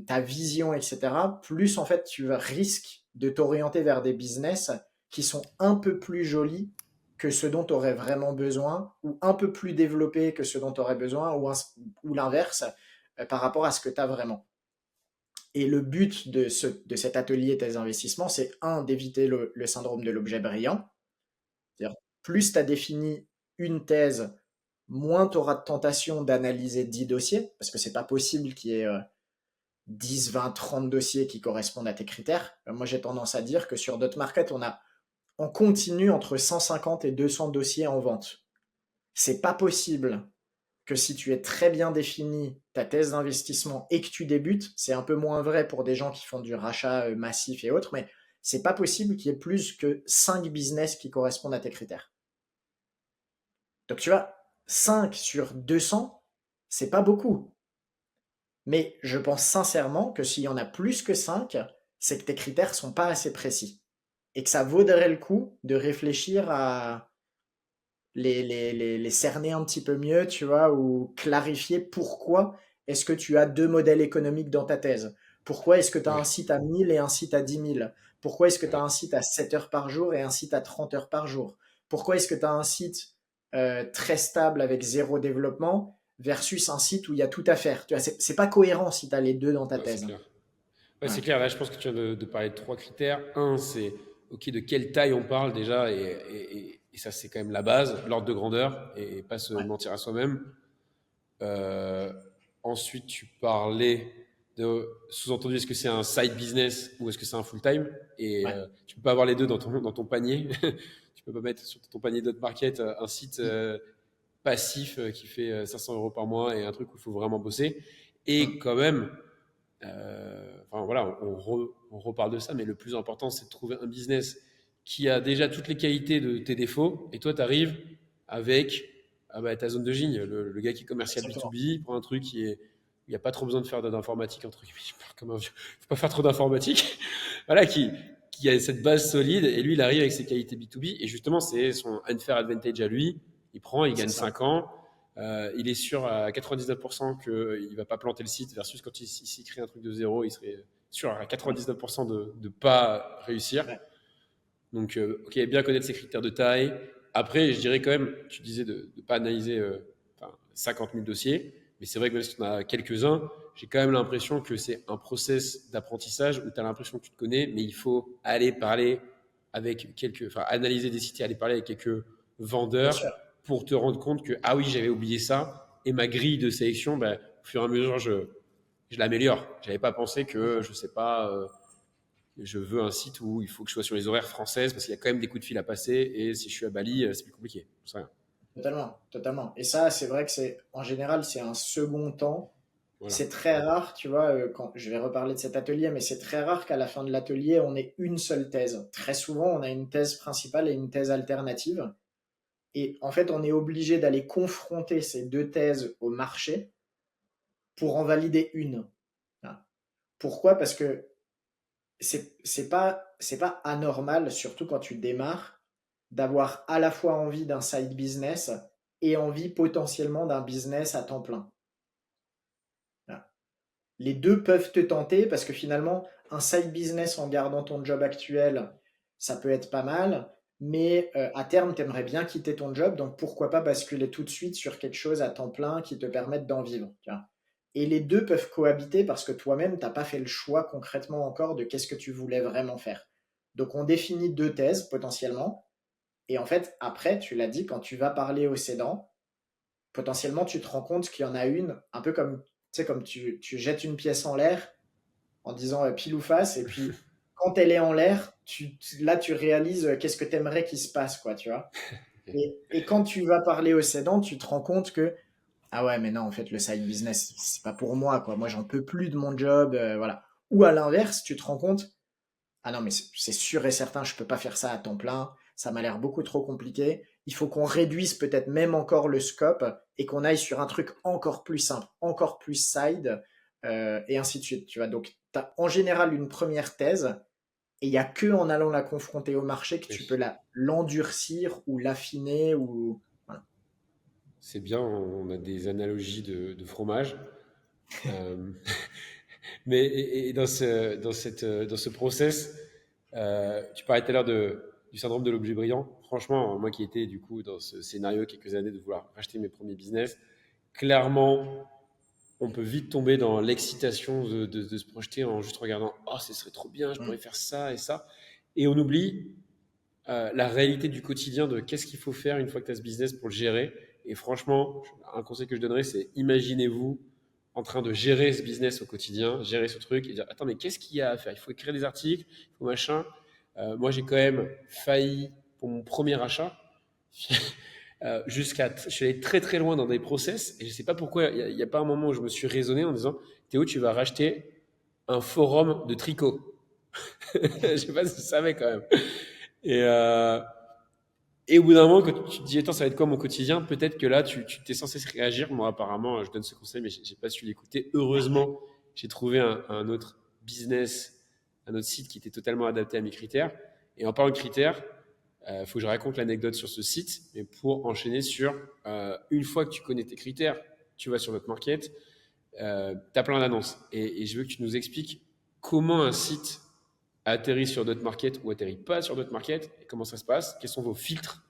ta vision, etc., plus en fait risques de t'orienter vers des business qui sont un peu plus jolis que ce dont tu aurais vraiment besoin, ou un peu plus développés que ce dont tu aurais besoin, ou l'inverse, par rapport à ce que tu as vraiment. Et le but de cet atelier tes investissements, c'est d'éviter le syndrome de l'objet brillant. C'est-à-dire, plus tu as défini une thèse, moins tu auras de tentation d'analyser 10 dossiers, parce que c'est pas possible qu'il y ait 10, 20, 30 dossiers qui correspondent à tes critères. Moi, j'ai tendance à dire que sur DotMarket, on continue entre 150 et 200 dossiers en vente. C'est pas possible que si tu es très bien défini ta thèse d'investissement et que tu débutes, c'est un peu moins vrai pour des gens qui font du rachat massif et autres, mais c'est pas possible qu'il y ait plus que 5 business qui correspondent à tes critères. Donc tu vois, 5 sur 200, c'est pas beaucoup. Mais je pense sincèrement que s'il y en a plus que 5, c'est que tes critères sont pas assez précis. Et que ça vaudrait le coup de réfléchir à les cerner un petit peu mieux, tu vois, ou clarifier pourquoi est-ce que tu as deux modèles économiques dans ta thèse. Pourquoi est-ce que tu as un Ouais, site à 1000 et un site à 10 000? Pourquoi est-ce que tu as ouais. un site à 7 heures par jour et un site à 30 heures par jour? Pourquoi est-ce que tu as un site très stable avec zéro développement versus un site où il y a tout à faire? Tu vois, c'est pas cohérent si tu as les deux dans ta Non, c'est thèse. clair. Ouais, Ouais, c'est clair. Là, je pense que tu viens de parler de trois critères. Un, c'est OK, de quelle taille on parle déjà, et ça, c'est quand même la base, l'ordre de grandeur, et pas se ouais, mentir à soi-même. Euh, Ensuite, tu parlais de sous-entendu, est-ce que c'est un side business ou est-ce que c'est un full-time? Et ouais. tu peux pas avoir les deux dans ton panier. Tu peux pas mettre sur ton panier d'autres market un site Mm, passif qui fait 500 euros par mois et un truc où il faut vraiment bosser. Et mm. quand même, enfin voilà, on reparle de ça, mais le plus important, c'est de trouver un business qui a déjà toutes les qualités de tes défauts, et toi, tu arrives avec ta zone de gigne. Le gars qui est commercial Exactement. B2B prend un truc qui est. Il n'y a pas trop besoin de faire d'informatique, entre guillemets. Je parle comme un vieux. Faut pas faire trop d'informatique. Voilà, qui a cette base solide, et lui, il arrive avec ses qualités B2B, et justement, c'est son unfair advantage à lui. Il prend, il C'est gagne ça. 5 ans, il est sûr à 99% qu'il ne va pas planter le site, versus quand il s'il crée un truc de zéro, il serait sûr à Ouais, 99% de ne pas réussir. ouais, Donc, ok, bien connaître ses critères de taille. Après, je dirais quand même, tu disais de ne pas analyser 50 000 dossiers, mais c'est vrai que même si tu en as quelques-uns, j'ai quand même l'impression que c'est un process d'apprentissage où tu as l'impression que tu te connais, mais il faut aller parler avec enfin, analyser des sites et aller parler avec quelques bien vendeurs sûr. pour te rendre compte que, ah oui, j'avais oublié ça, et ma grille de sélection, ben, au fur et à mesure, je l'améliore. J'avais pas pensé que, Mhm. je sais pas, je veux un site où il faut que je sois sur les horaires françaises parce qu'il y a quand même des coups de fil à passer, et si je suis à Bali, c'est plus compliqué. C'est rien. Totalement, totalement. Et ça, c'est vrai que en général, c'est un second temps. Voilà. C'est très rare, tu vois, quand je vais reparler de cet atelier, mais c'est très rare qu'à la fin de l'atelier, on ait une seule thèse. Très souvent, on a une thèse principale et une thèse alternative. Et en fait, on est obligé d'aller confronter ces deux thèses au marché pour en valider une. Voilà. Pourquoi? Parce que c'est pas anormal, surtout quand tu démarres, d'avoir à la fois envie d'un side business et envie potentiellement d'un business à temps plein. Voilà. Les deux peuvent te tenter parce que finalement, un side business en gardant ton job actuel, ça peut être pas mal, mais à terme, tu aimerais bien quitter ton job, donc pourquoi pas basculer tout de suite sur quelque chose à temps plein qui te permette d'en vivre. Et les deux peuvent cohabiter parce que toi-même, tu n'as pas fait le choix concrètement encore de qu'est-ce que tu voulais vraiment faire. Donc on définit deux thèses potentiellement, et en fait, après, tu l'as dit, quand tu vas parler au cédant, potentiellement tu te rends compte qu'il y en a une, un peu comme, tu sais, comme tu jettes une pièce en l'air en disant pile ou face, et puis quand elle est en l'air, là tu réalises qu'est-ce que tu aimerais qu'il se passe, quoi, tu vois. Et quand tu vas parler au cédant, tu te rends compte que ah ouais, mais non, en fait, le side business, c'est pas pour moi, quoi. Moi, j'en peux plus de mon job, voilà. Ou à l'inverse, tu te rends compte, ah non, mais c'est sûr et certain, je peux pas faire ça à temps plein. Ça m'a l'air beaucoup trop compliqué. Il faut qu'on réduise peut-être même encore le scope et qu'on aille sur un truc encore plus simple, encore plus side, et ainsi de suite. Tu vois, donc tu as en général une première thèse et il n'y a que en allant la confronter au marché que tu peux Oui. l'endurcir ou l'affiner ou voilà. C'est bien, on a des analogies de fromage. Euh, Mais et dans ce process, tu parlais tout à l'heure du syndrome de l'objet brillant. Franchement, moi qui étais du coup dans ce scénario quelques années de vouloir racheter mes premiers business, clairement, on peut vite tomber dans l'excitation de se projeter en juste regardant, oh, ce serait trop bien, je pourrais Mm. faire ça et ça. Et on oublie la réalité du quotidien de qu'est-ce qu'il faut faire une fois que tu as ce business pour le gérer. Et franchement, un conseil que je donnerais, c'est imaginez-vous en train de gérer ce business au quotidien, gérer ce truc et dire attends, mais qu'est-ce qu'il y a à faire? Il faut écrire des articles, il faut machin. Moi, j'ai quand même failli pour mon premier achat. Je suis allé très très loin dans des process et je sais pas pourquoi il y a pas un moment où je me suis raisonné en disant Théo, tu vas racheter un forum de tricot. Je sais pas si tu savais quand même. Et, euh, et au bout d'un moment, quand tu te dis, attends, ça va être quoi mon quotidien? Peut-être que là, tu t'es censé réagir. Moi, apparemment, je donne ce conseil, mais j'ai pas su l'écouter. Heureusement, j'ai trouvé un autre business, un autre site qui était totalement adapté à mes critères. Et en parlant de critères, il faut que je raconte l'anecdote sur ce site. Mais pour enchaîner sur, une fois que tu connais tes critères, tu vas sur notre market, tu as plein d'annonces. Et je veux que tu nous expliques comment un site atterrit sur notre market ou atterrit pas sur notre market, et comment ça se passe, quels sont vos filtres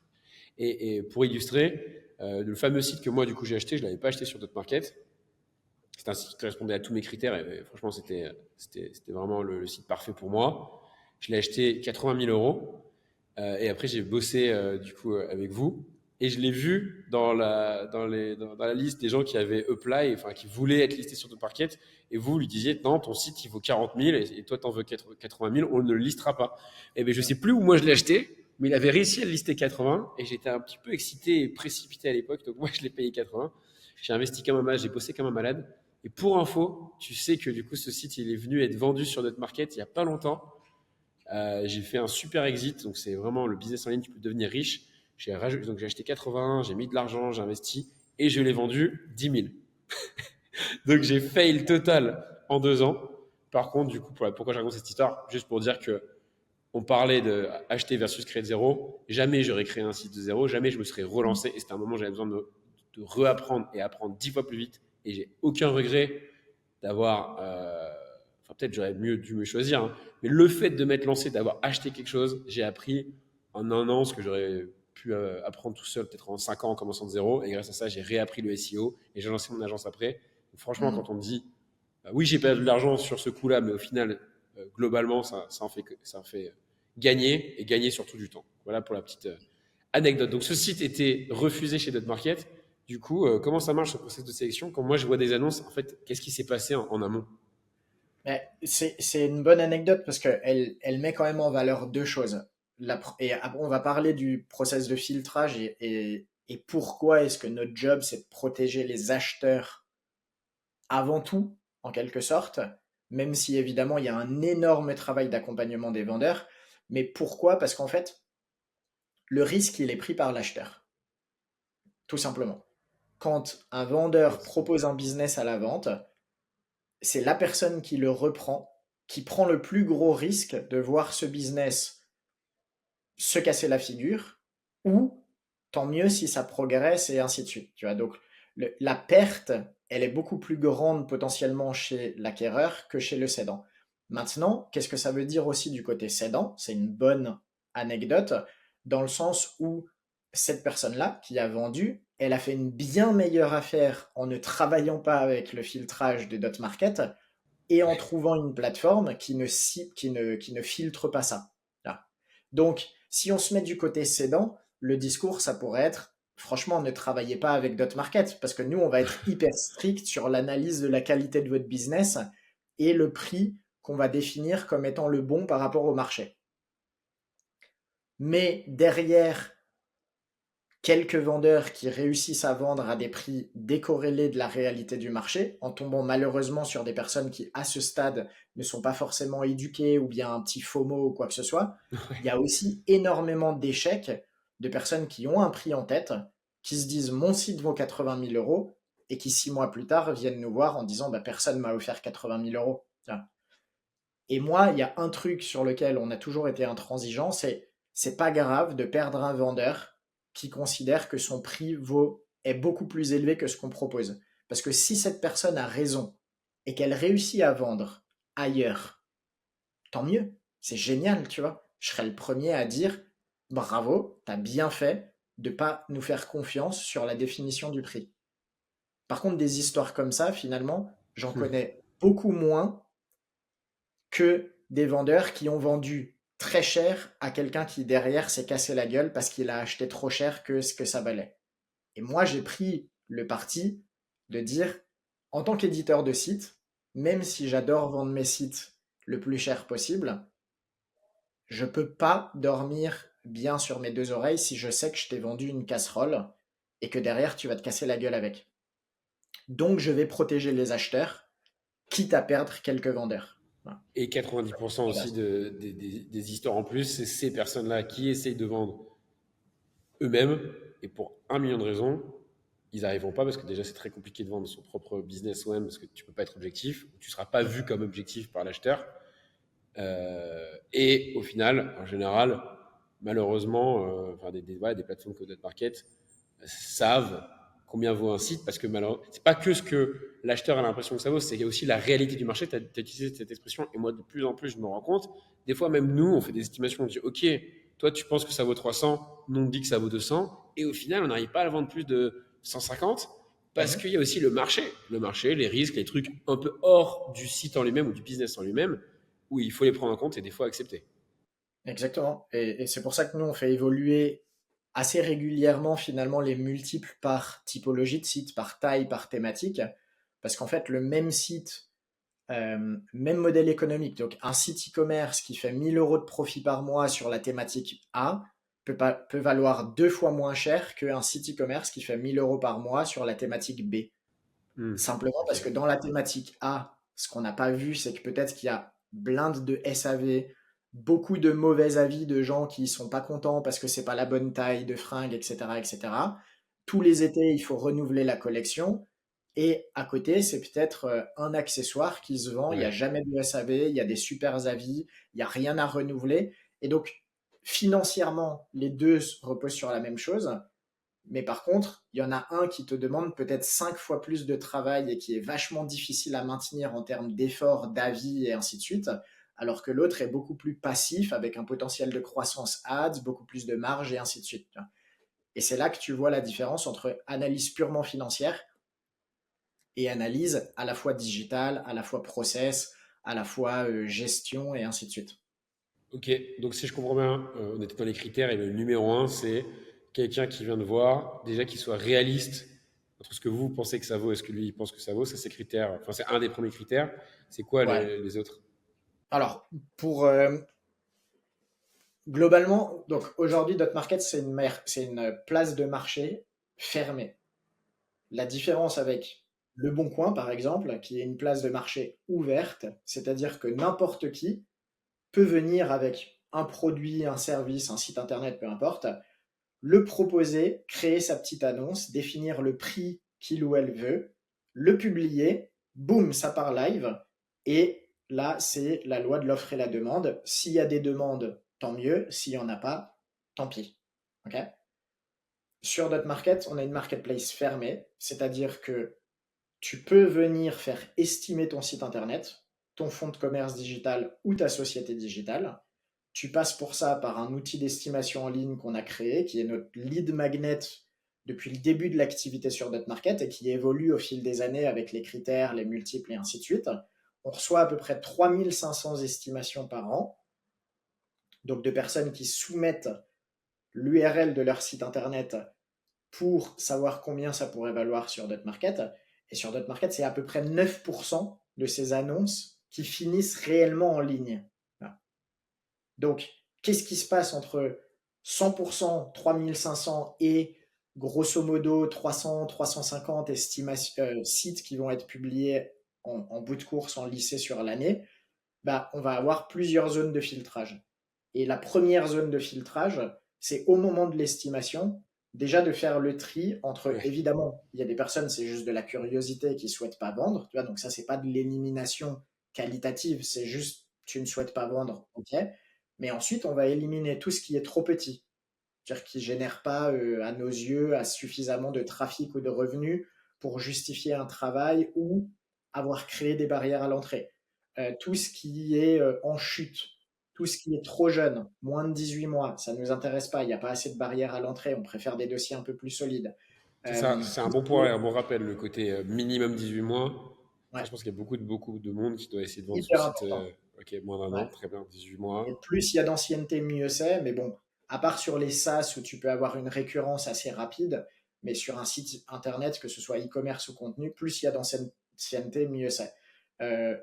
et pour illustrer, le fameux site que moi, du coup, j'ai acheté, je ne l'avais pas acheté sur d'autres markets. C'était un site qui correspondait à tous mes critères et franchement, c'était vraiment le site parfait pour moi. Je l'ai acheté 80 000 euros et après, j'ai bossé du coup avec vous et je l'ai vu dans la liste des gens qui avaient apply, enfin qui voulaient être listés sur d'autres markets et vous lui disiez non, ton site il vaut 40 000 et toi, tu en veux 80 000, on ne le listera pas. Et bien, je ne sais plus où moi je l'ai acheté, mais il avait réussi à le lister 80 et j'étais un petit peu excité et précipité à l'époque, donc moi je l'ai payé 80. J'ai investi comme un malade, j'ai bossé comme un malade. Et pour info, tu sais que du coup ce site il est venu être vendu sur notre market il n'y a pas longtemps. J'ai fait un super exit, donc c'est vraiment le business en ligne, tu peux devenir riche. Donc j'ai acheté 80, j'ai mis de l'argent, j'ai investi et je l'ai vendu 10 000. Donc j'ai fail total en 2 ans. Par contre, du coup, pourquoi je raconte cette histoire? Juste pour dire que on parlait de acheter versus créer de zéro. Jamais j'aurais créé un site de zéro, jamais je me serais relancé. Et c'était un moment où j'avais besoin de reapprendre et apprendre 10 fois plus vite. Et j'ai aucun regret d'avoir. Enfin, peut-être j'aurais mieux dû me choisir, hein, mais le fait de m'être lancé, d'avoir acheté quelque chose, j'ai appris en un an ce que j'aurais pu apprendre tout seul, peut-être en 5 ans en commençant de zéro. Et grâce à ça, j'ai réappris le SEO et j'ai lancé mon agence après. Donc, franchement, Mm. quand on me dit oui, j'ai perdu de l'argent sur ce coup-là, mais au final, globalement, ça en fait gagner et gagner surtout du temps. Voilà pour la petite anecdote. Donc, ce site était refusé chez Dot Market. Du coup, comment ça marche ce processus de sélection? Quand moi je vois des annonces, en fait, qu'est-ce qui s'est passé en amont? Mais c'est une bonne anecdote parce qu'elle met quand même en valeur deux choses. Et on va parler du process de filtrage et pourquoi est-ce que notre job, c'est de protéger les acheteurs avant tout, en quelque sorte, même si évidemment il y a un énorme travail d'accompagnement des vendeurs. Mais pourquoi? Parce qu'en fait, le risque, il est pris par l'acheteur, tout simplement. Quand un vendeur Yes. propose un business à la vente, c'est la personne qui le reprend, qui prend le plus gros risque de voir ce business se casser la figure, ou tant mieux si ça progresse et ainsi de suite. Tu vois, donc la perte, elle est beaucoup plus grande potentiellement chez l'acquéreur que chez le cédant. Maintenant, qu'est-ce que ça veut dire aussi du côté cédant? C'est une bonne anecdote dans le sens où cette personne-là qui a vendu, elle a fait une bien meilleure affaire en ne travaillant pas avec le filtrage de dot market et en trouvant une plateforme qui ne filtre pas ça. Là. Donc, si on se met du côté cédant, le discours, ça pourrait être, franchement, ne travaillez pas avec Dot Market, parce que nous, on va être hyper strict sur l'analyse de la qualité de votre business et le prix qu'on va définir comme étant le bon par rapport au marché. Mais derrière quelques vendeurs qui réussissent à vendre à des prix décorrélés de la réalité du marché, en tombant malheureusement sur des personnes qui, à ce stade, ne sont pas forcément éduquées ou bien un petit FOMO ou quoi que ce soit. Il y a aussi énormément d'échecs de personnes qui ont un prix en tête, qui se disent mon site vaut 80 000 euros et qui 6 mois plus tard viennent nous voir en disant bah, personne m'a offert 80 000 euros. Et moi, il y a un truc sur lequel on a toujours été intransigeant, c'est pas grave de perdre un vendeur qui considère que son prix est beaucoup plus élevé que ce qu'on propose. Parce que si cette personne a raison et qu'elle réussit à vendre ailleurs, tant mieux, c'est génial, tu vois. Je serais le premier à dire bravo, t'as bien fait de pas nous faire confiance sur la définition du prix. Par contre, des histoires comme ça, finalement, j'en connais beaucoup moins que des vendeurs qui ont vendu très cher à quelqu'un qui derrière s'est cassé la gueule parce qu'il a acheté trop cher que ce que ça valait. Et moi, j'ai pris le parti de dire, en tant qu'éditeur de site, même si j'adore vendre mes sites le plus cher possible, je peux pas dormir bien sur mes deux oreilles si je sais que je t'ai vendu une casserole et que derrière tu vas te casser la gueule avec. Donc je vais protéger les acheteurs, quitte à perdre quelques vendeurs. Voilà. Et 90% aussi des histoires en plus, c'est ces personnes-là qui essayent de vendre eux-mêmes et pour un million de raisons, ils n'arriveront pas parce que déjà c'est très compliqué de vendre son propre business soi-même parce que tu peux pas être objectif, tu seras pas vu comme objectif par l'acheteur. Et au final, en général, malheureusement, voilà, des plateformes comme NetMarket savent combien vaut un site parce que malheureusement, c'est pas que ce que l'acheteur a l'impression que ça vaut, c'est qu'il y a aussi la réalité du marché. Tu as utilisé cette expression et moi, de plus en plus, je me rends compte. Des fois, même nous, on fait des estimations, on dit OK, toi, tu penses que ça vaut 300, nous, on dit que ça vaut 200, et au final, on n'arrive pas à le vendre plus de 150 parce Mhm. qu'il y a aussi le marché, les risques, les trucs un peu hors du site en lui-même ou du business en lui-même où il faut les prendre en compte et des fois accepter. Exactement. Et c'est pour ça que nous, on fait évoluer assez régulièrement finalement les multiples par typologie de site, par taille, par thématique. Parce qu'en fait, le même site, même modèle économique, donc un site e-commerce qui fait 1 000 € de profit par mois sur la thématique A peut valoir 2 fois moins cher qu'un site e-commerce qui fait 1 000 € par mois sur la thématique B. Simplement Ok. parce que dans la thématique A, ce qu'on n'a pas vu, c'est que peut-être qu'il y a blinde de SAV, beaucoup de mauvais avis de gens qui sont pas contents parce que c'est pas la bonne taille de fringues, etc., etc. Tous les étés, il faut renouveler la collection. Et à côté, c'est peut-être un accessoire qui se vend. Il n'y a Ouais. jamais de SAV, il y a des super avis, il n'y a rien à renouveler. Et donc, financièrement, les deux reposent sur la même chose. Mais par contre, il y en a un qui te demande peut-être 5 fois plus de travail et qui est vachement difficile à maintenir en termes d'efforts, d'avis et ainsi de suite, alors que l'autre est beaucoup plus passif avec un potentiel de croissance ads, beaucoup plus de marge et ainsi de suite. Et c'est là que tu vois la différence entre analyse purement financière et analyse à la fois digitale, à la fois process, à la fois gestion et ainsi de suite. Ok, donc si je comprends bien, on était dans les critères et le numéro un, c'est quelqu'un qui vient de voir, déjà qu'il soit réaliste entre ce que vous pensez que ça vaut et ce que lui il pense que ça vaut. Ça, c'est critères. Enfin, c'est un des premiers critères. C'est quoi Ouais. les autres? Alors, pour globalement, donc aujourd'hui, Dot Market, c'est une place de marché fermée. La différence avec Le Bon Coin, par exemple, qui est une place de marché ouverte, c'est-à-dire que n'importe qui peut venir avec un produit, un service, un site internet, peu importe, le proposer, créer sa petite annonce, définir le prix qu'il ou elle veut, le publier, boum, ça part live, et là, c'est la loi de l'offre et la demande. S'il y a des demandes, tant mieux. S'il n'y en a pas, tant pis. Okay. Sur notre market, on a une marketplace fermée, c'est-à-dire que tu peux venir faire estimer ton site internet, ton fonds de commerce digital ou ta société digitale. Tu passes pour ça par un outil d'estimation en ligne qu'on a créé, qui est notre lead magnet depuis le début de l'activité sur NetMarket et qui évolue au fil des années avec les critères, les multiples et ainsi de suite. On reçoit à peu près 3500 estimations par an, donc de personnes qui soumettent l'URL de leur site internet pour savoir combien ça pourrait valoir sur NetMarket. Et sur NetMarket, c'est à peu près 9% de ces annonces qui finissent réellement en ligne. Voilà. Donc, qu'est-ce qui se passe entre 100%, 3500 et grosso modo 300, 350 sites qui vont être publiés en bout de course, en lycée sur l'année? Bah, on va avoir plusieurs zones de filtrage. Et la première zone de filtrage, c'est au moment de l'estimation, déjà de faire le tri entre, Ouais. évidemment, il y a des personnes, c'est juste de la curiosité qui ne souhaitent pas vendre, tu vois, donc ça, c'est pas de l'élimination qualitative, c'est juste, tu ne souhaites pas vendre, ok. Mais ensuite, on va éliminer tout ce qui est trop petit, c'est-à-dire qui ne génère pas, à nos yeux, suffisamment de trafic ou de revenus pour justifier un travail ou avoir créé des barrières à l'entrée. Tout ce qui est en chute, tout ce qui est trop jeune, moins de 18 mois, ça ne nous intéresse pas. Il n'y a pas assez de barrières à l'entrée. On préfère des dossiers un peu plus solides. C'est ça, c'est un Tout bon ce qui point et est un bon rappel, le côté minimum 18 mois. Ça, ouais, je pense qu'il y a beaucoup de monde qui doit essayer de vendre son hyper site. important. Ok, moins d'un Ouais. an, très bien, 18 Et mois. plus il y a d'ancienneté, mieux c'est. Mais bon, à part sur les SaaS où tu peux avoir une récurrence assez rapide, mais sur un site internet, que ce soit e-commerce ou contenu, plus il y a d'ancienneté, mieux c'est.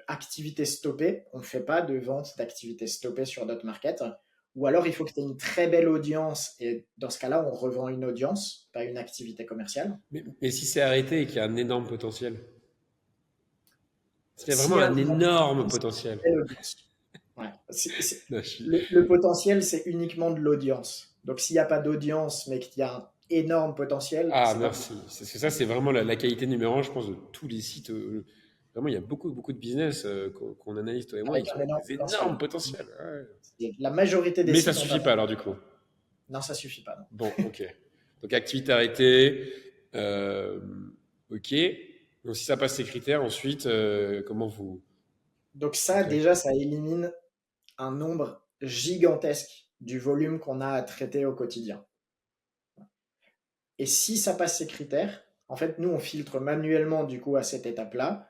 Activité stoppée, on ne fait pas de vente d'activité stoppée sur notre market. Ou alors il faut que tu aies une très belle audience et dans ce cas-là, on revend une audience, pas une activité commerciale. Mais si c'est arrêté et qu'il y a un énorme potentiel, s'il y a S'il vraiment y a un énorme potentiel. une belle audience. Ouais. Non, je suis- Le potentiel, c'est uniquement de l'audience. Donc s'il n'y a pas d'audience, mais qu'il y a un énorme potentiel, Ah, c'est pas merci. possible. Parce que ça, c'est vraiment la qualité numéro un, je pense, de tous les sites. Vraiment, il y a beaucoup de business qu'on analyse, toi et moi, et Avec qui un ont énorme des énormes potentiel. potentiels. Ouais. La majorité des Mais ça sites n'ont suffit pas. pas alors du coup. Non, ça suffit pas. Non. Bon, ok. Donc activité arrêtée. euh, ok. Donc si ça passe ces critères, ensuite, comment Donc vous ça, traitez? déjà, ça élimine un nombre gigantesque du volume qu'on a à traiter au quotidien. Et si ça passe ces critères, en fait, nous, on filtre manuellement du coup à cette étape-là.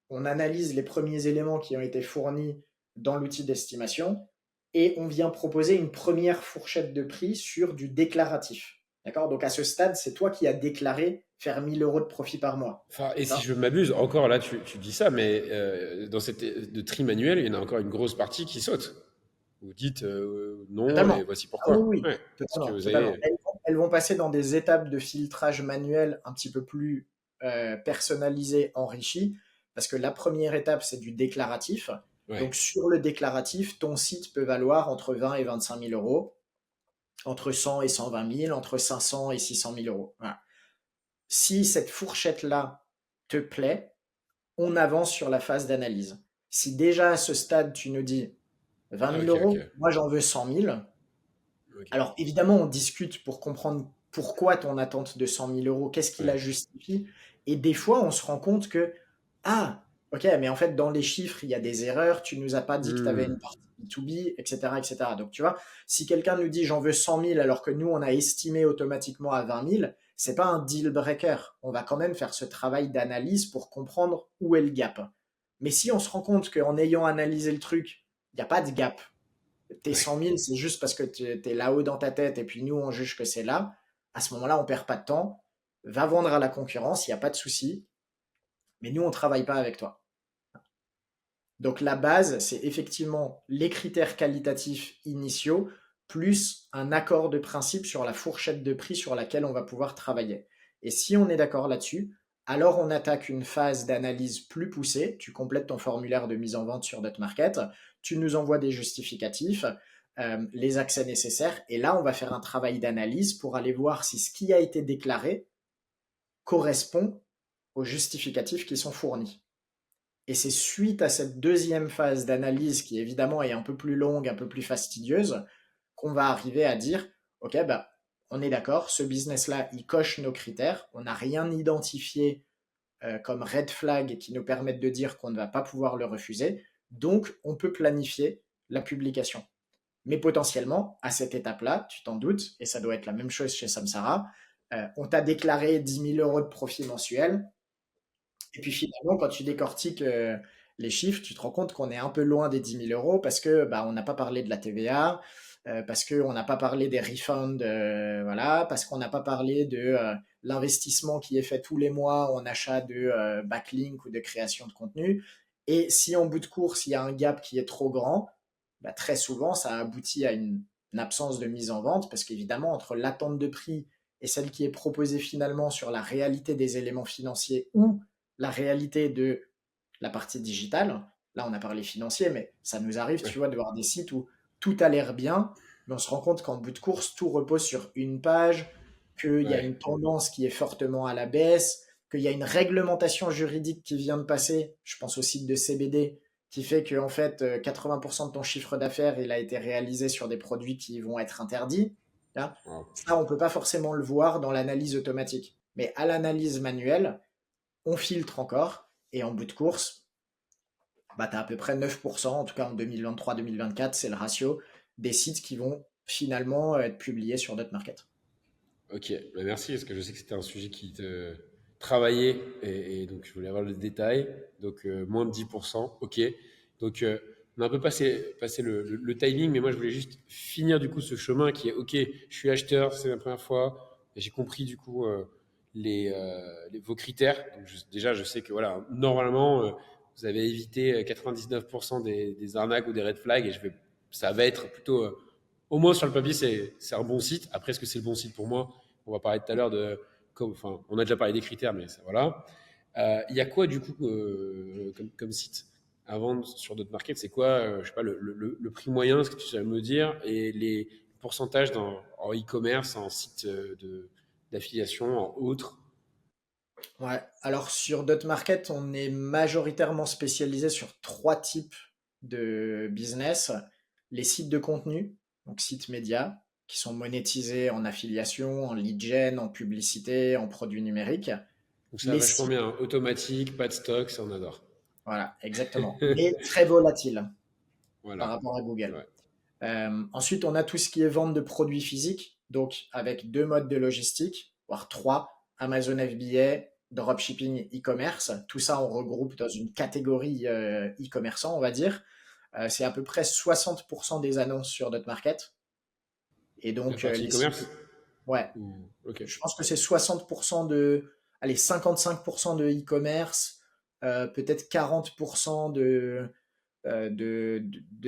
On analyse les premiers éléments qui ont été fournis dans l'outil d'estimation et on vient proposer une première fourchette de prix sur du déclaratif. D'accord? Donc à ce stade, c'est toi qui as déclaré faire 1000 euros de profit par mois. Enfin, et si D'accord? je m'abuse, encore là, tu dis ça, mais dans cette de tri manuel, il y en a encore une grosse partie qui saute. Vous dites non et Totalement. voici Ah oui, pourquoi. oui, Ouais, parce que totalement, vous totalement. avez. Elles vont passer dans des étapes de filtrage manuel un petit peu plus personnalisées, enrichies, parce que la première étape, c'est du déclaratif. Ouais. Donc sur le déclaratif, ton site peut valoir entre 20 et 25 000 euros, entre 100 et 120 000, entre 500 et 600 000 euros. Voilà. Si cette fourchette-là te plaît, on avance sur la phase d'analyse. Si déjà à ce stade, tu nous dis 20 Ah, 000 ok, ok. euros, moi j'en veux 100 000, Ok. alors évidemment, on discute pour comprendre pourquoi ton attente de 100 000 euros, qu'est-ce qui la Ouais. justifie. Et des fois, on se rend compte que, ah, ok, mais en fait, dans les chiffres, il y a des erreurs, tu nous as pas dit que tu avais une Hmm. partie B2B, etc., etc. Donc, tu vois, si quelqu'un nous dit j'en veux 100 000 alors que nous, on a estimé automatiquement à 20 000, c'est pas un deal breaker. On va quand même faire ce travail d'analyse pour comprendre où est le gap. Mais si on se rend compte qu'en ayant analysé le truc, il n'y a pas de gap, tes Ouais. 100 000, c'est juste parce que tu es là-haut dans ta tête et puis nous, on juge que c'est là. À ce moment-là, on perd pas de temps. Va vendre à la concurrence, il n'y a pas de souci. Mais nous, on ne travaille pas avec toi. Donc la base, c'est effectivement les critères qualitatifs initiaux plus un accord de principe sur la fourchette de prix sur laquelle on va pouvoir travailler. Et si on est d'accord là-dessus, alors on attaque une phase d'analyse plus poussée. Tu complètes ton formulaire de mise en vente sur Dotmarket, tu nous envoies des justificatifs, les accès nécessaires, et là on va faire un travail d'analyse pour aller voir si ce qui a été déclaré correspond aux justificatifs qui sont fournis. Et c'est suite à cette deuxième phase d'analyse, qui évidemment est un peu plus longue, un peu plus fastidieuse, qu'on va arriver à dire, OK, bah, on est d'accord, ce business-là, il coche nos critères, on n'a rien identifié comme red flag qui nous permettent de dire qu'on ne va pas pouvoir le refuser, donc on peut planifier la publication. Mais potentiellement, à cette étape-là, tu t'en doutes, et ça doit être la même chose chez Samsara, on t'a déclaré 10 000 euros de profit mensuel, et puis finalement, quand tu décortiques les chiffres, tu te rends compte qu'on est un peu loin des 10 000 euros parce que bah, on n'a pas parlé de la TVA, parce qu'on n'a pas parlé des refunds, voilà, parce qu'on n'a pas parlé de l'investissement qui est fait tous les mois en achat de backlink ou de création de contenu. Et si en bout de course, il y a un gap qui est trop grand, bah, très souvent, ça aboutit à une absence de mise en vente parce qu'évidemment, entre l'attente de prix et celle qui est proposée finalement sur la réalité des éléments financiers ou la réalité de la partie digitale. Là, on a parlé financier, mais ça nous arrive, tu Ouais. vois, de voir des sites où tout a l'air bien, mais on se rend compte qu'en bout de course, tout repose sur une page, qu'il y a Ouais. une tendance qui est fortement à la baisse, qu'il y a une réglementation juridique qui vient de passer, je pense au site de CBD, qui fait que en fait 80% de ton chiffre d'affaires il a été réalisé sur des produits qui vont être interdits. Là, Wow. ça, on peut pas forcément le voir dans l'analyse automatique. Mais à l'analyse manuelle, on filtre encore Et en bout de course, bah, tu as à peu près 9%, en tout cas en 2023-2024, c'est le ratio des sites qui vont finalement être publiés sur Dot Market. Ok, bah merci, parce que je sais que c'était un sujet qui te travaillait, et donc je voulais avoir le détail. Donc moins de 10%, ok. Donc on a un peu passé le timing, mais moi je voulais juste finir du coup ce chemin qui est, ok, je suis acheteur, c'est la première fois, et j'ai compris du coup vos critères. Donc déjà, je sais que voilà, normalement, vous avez évité 99% des arnaques ou des red flags, et ça va être plutôt, au moins sur le papier, c'est un bon site. Après, est-ce que c'est le bon site pour moi? On va parler tout à l'heure enfin, on a déjà parlé des critères, mais voilà. Il y a quoi du coup comme site à vendre sur d'autres markets? C'est quoi, je sais pas, le prix moyen, ce que tu sais me dire, et les pourcentages en e-commerce, en site d'affiliation, en autres? Ouais, alors sur Dot Market, on est majoritairement spécialisé sur trois types de business. Les sites de contenu, donc sites médias, qui sont monétisés en affiliation, en lead gen, en publicité, en produits numériques. Donc ça va Les vachement sites, bien, automatique, pas de stock, ça on adore. voilà, exactement, mais très volatiles par Voilà, rapport à c'est Google. vrai. Ensuite, on a tout ce qui est vente de produits physiques, donc avec deux modes de logistique, voire trois, Amazon FBA, dropshipping, e-commerce. Tout ça, on regroupe dans une catégorie e-commerçant, on va dire. C'est à peu près 60% des annonces sur Dot Market. Et La donc, partie les sites, e-commerce? ouais, Ok. je pense que c'est 60% allez, 55% de e-commerce, peut-être 40% de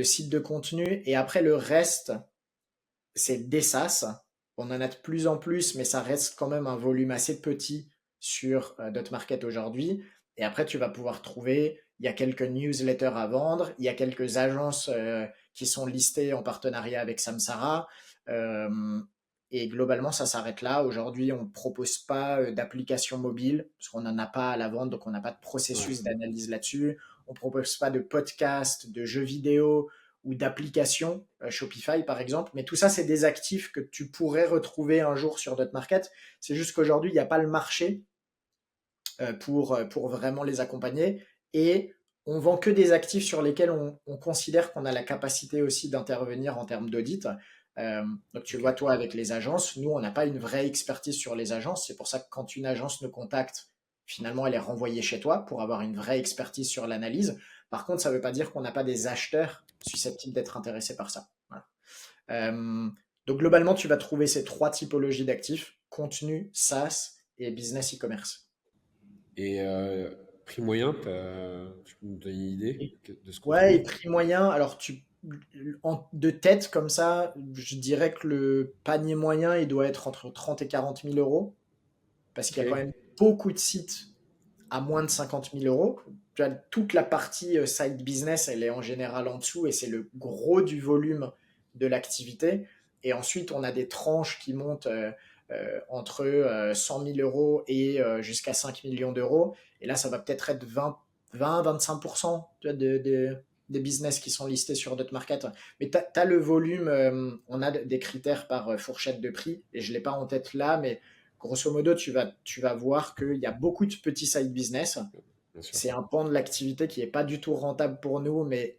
sites de contenu. Et après, le reste, c'est des SaaS. On en a de plus en plus, mais ça reste quand même un volume assez petit sur Dot Market aujourd'hui. Et après, tu vas pouvoir trouver, il y a quelques newsletters à vendre, il y a quelques agences qui sont listées en partenariat avec Samsara. Euh, et globalement, ça s'arrête là. Aujourd'hui, on ne propose pas d'application mobile, parce qu'on n'en a pas à la vente, donc on n'a pas de Ouais. processus d'analyse là-dessus. On ne propose pas de podcast, de jeux vidéo, ou d'applications, Shopify par exemple. Mais tout ça, c'est des actifs que tu pourrais retrouver un jour sur Dot Market. C'est juste qu'aujourd'hui, il n'y a pas le marché pour vraiment les accompagner. Et on vend que des actifs sur lesquels on considère qu'on a la capacité aussi d'intervenir en termes d'audit. Donc tu Ok. vois, toi, avec les agences, nous, on n'a pas une vraie expertise sur les agences. C'est pour ça que quand une agence nous contacte, finalement, elle est renvoyée chez toi pour avoir une vraie expertise sur l'analyse. Par contre, ça ne veut pas dire qu'on n'a pas des acheteurs susceptibles d'être intéressés par ça. Voilà. Euh, donc globalement, tu vas trouver ces trois typologies d'actifs, contenu, SaaS et business e-commerce. Et prix moyen, tu peux nous donner une idée Et- de ce qu'on Ouais, et trouve? prix moyen, alors de tête comme ça, je dirais que le panier moyen, il doit être entre 30 et 40 000 euros, parce qu'il Ok. y a quand même beaucoup de sites à moins de 50 000 euros. Tu as toute la partie side business, elle est en général en dessous, et c'est le gros du volume de l'activité. Et ensuite, on a des tranches qui montent entre 100 000 euros et jusqu'à 5 millions d'euros. Et là, ça va peut-être être 20-25% des business qui sont listés sur Dot Market. Mais tu as, le volume, on a des critères par fourchette de prix, et je ne l'ai pas en tête là, mais grosso modo, tu vas voir qu'il y a beaucoup de petits side business. Bien sûr. C'est un pan de l'activité qui n'est pas du tout rentable pour nous, mais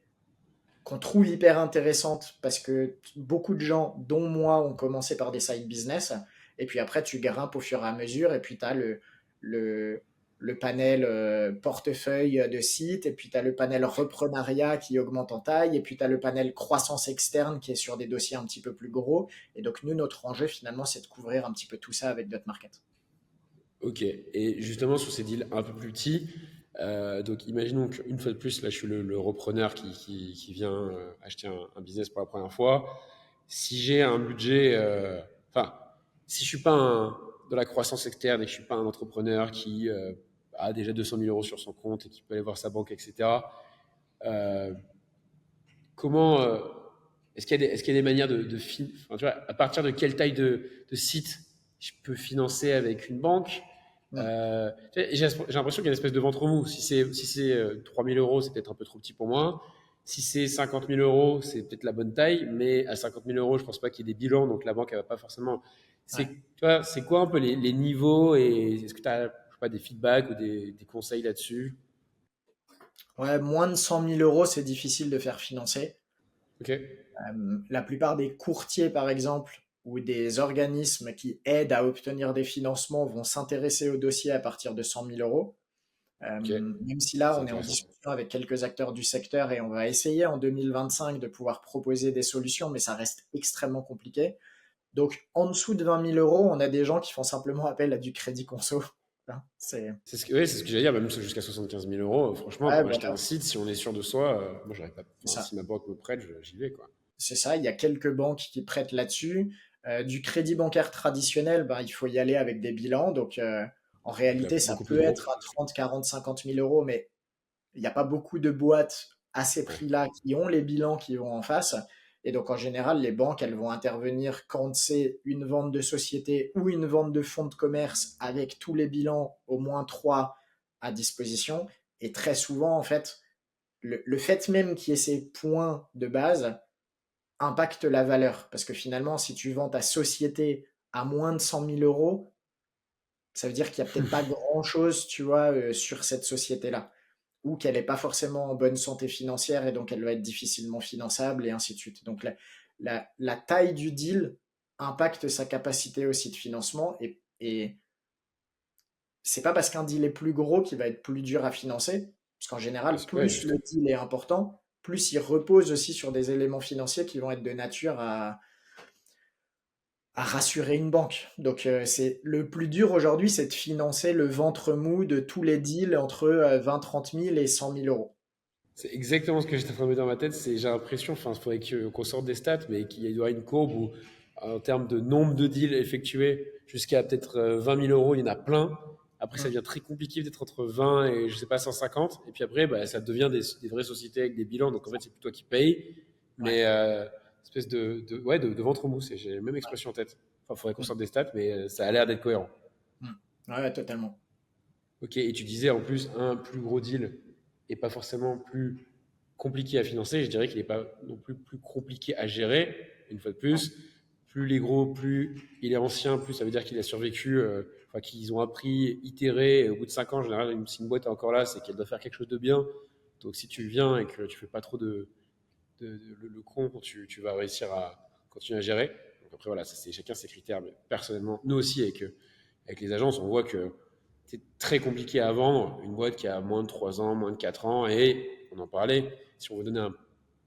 qu'on trouve hyper intéressante parce que beaucoup de gens, dont moi, ont commencé par des side business. Et puis après, tu grimpes au fur et à mesure. Et puis, tu as le, le panel portefeuille de sites. Et puis, tu as le panel reprenariat qui augmente en taille. Et puis, tu as le panel croissance externe qui est sur des dossiers un petit peu plus gros. Et donc, nous, notre enjeu, finalement, c'est de couvrir un petit peu tout ça avec Dot Market. Ok. Et justement, sur ces deals un peu plus petits, donc imaginons qu'une fois de plus, là, je suis le repreneur qui vient acheter un business pour la première fois. Si j'ai un budget, enfin, si je suis pas dans la croissance externe et que je suis pas un entrepreneur qui a déjà 200 000 euros sur son compte et qui peut aller voir sa banque, etc. euh, comment est-ce qu'il y a des manières enfin, tu vois, à partir de quelle taille de site je peux financer avec une banque? Mm. J'ai l'impression qu'il y a une espèce de ventre mou. Si c'est 3 000 euros, c'est peut-être un peu trop petit pour moi. Si c'est 50 000 euros, c'est peut-être la bonne taille, mais à 50 000 euros, je pense pas qu'il y ait des bilans, donc la banque, elle va pas forcément. Ouais. Tu vois, c'est quoi un peu les niveaux, et est-ce que tu as, je sais pas, des feedbacks ou des conseils là-dessus? Ouais, moins de 100 000 euros, c'est difficile de faire financer. Ok. La plupart des courtiers, par exemple, ou des organismes qui aident à obtenir des financements vont s'intéresser au dossier à partir de 100 000 euros. Ok. Même si là, C'est on est en intéressant. discussion avec quelques acteurs du secteur et on va essayer en 2025 de pouvoir proposer des solutions, mais ça reste extrêmement compliqué. Donc, en dessous de 20 000 euros, on a des gens qui font simplement appel à du crédit conso. Hein, Ouais, c'est ce que j'allais dire, même jusqu'à 75 000 euros. Franchement, ouais, pour acheter voilà, un site, si on est sûr de soi, moi, j'aurais pas. c'est Enfin, ça. si ma banque me prête, j'y vais, quoi. C'est ça, il y a quelques banques qui prêtent là-dessus. Du crédit bancaire traditionnel, ben, il faut y aller avec des bilans. Donc, en Donc là, réalité, ça beaucoup plus peut gros. être à 30, 40, 50 000 euros, mais il n'y a pas beaucoup de boîtes à ces Ouais. prix-là qui ont les bilans qui vont en face. Et donc, en général, les banques, elles vont intervenir quand c'est une vente de société ou une vente de fonds de commerce avec tous les bilans, au moins trois à disposition. Et très souvent, en fait, le fait même qu'il y ait ces points de base impacte la valeur. Parce que finalement, si tu vends ta société à moins de 100 000 euros, ça veut dire qu'il n'y a peut-être pas grand-chose, tu vois, sur cette société-là. Ou qu'elle n'est pas forcément en bonne santé financière et donc elle va être difficilement finançable et ainsi de suite. Donc la taille du deal impacte sa capacité aussi de financement et c'est pas parce qu'un deal est plus gros qu'il va être plus dur à financer, parce qu'en général, Ouais, plus le justement. deal est important, plus il repose aussi sur des éléments financiers qui vont être de nature à rassurer une banque. Donc c'est le plus dur aujourd'hui, c'est de financer le ventre mou de tous les deals entre 20, 30 000 et 100 000 euros. C'est exactement ce que j'étais en train de mettre dans ma tête. J'ai l'impression, enfin, il faudrait qu'on sorte des stats, mais qu'il y aura une courbe où, en termes de nombre de deals effectués, jusqu'à peut-être 20 000 euros, il y en a plein. Après, ça Mm. devient très compliqué d'être entre 20 et, je sais pas, 150. Et puis après, bah, ça devient des vraies sociétés avec des bilans. Donc, en fait, c'est plus toi qui payes. Ouais. Mais, espèce ouais, de ventre mou. J'ai la même expression en tête. Enfin, il faudrait qu'on Mm. sorte des stats, mais ça a l'air d'être cohérent. Mm. Ouais, totalement. Ok, et tu disais en plus un plus gros deal et pas forcément plus compliqué à financer. Je dirais qu'il n'est pas non plus compliqué à gérer. Une fois de Non. plus, plus il est gros, plus il est ancien, plus ça veut dire qu'il a survécu, enfin qu'ils ont appris, itéré. Et au bout de 5 ans, en général, si une boîte est encore là, c'est qu'elle doit faire quelque chose de bien. Donc si tu viens et que tu fais pas trop le con, tu vas réussir à continuer à gérer. Donc après, voilà, c'est chacun ses critères. Mais personnellement, nous aussi, avec les agences, on voit que c'est très compliqué à vendre une boîte qui a moins de 3 ans, moins de 4 ans. Et on en parlait, si on veut donner un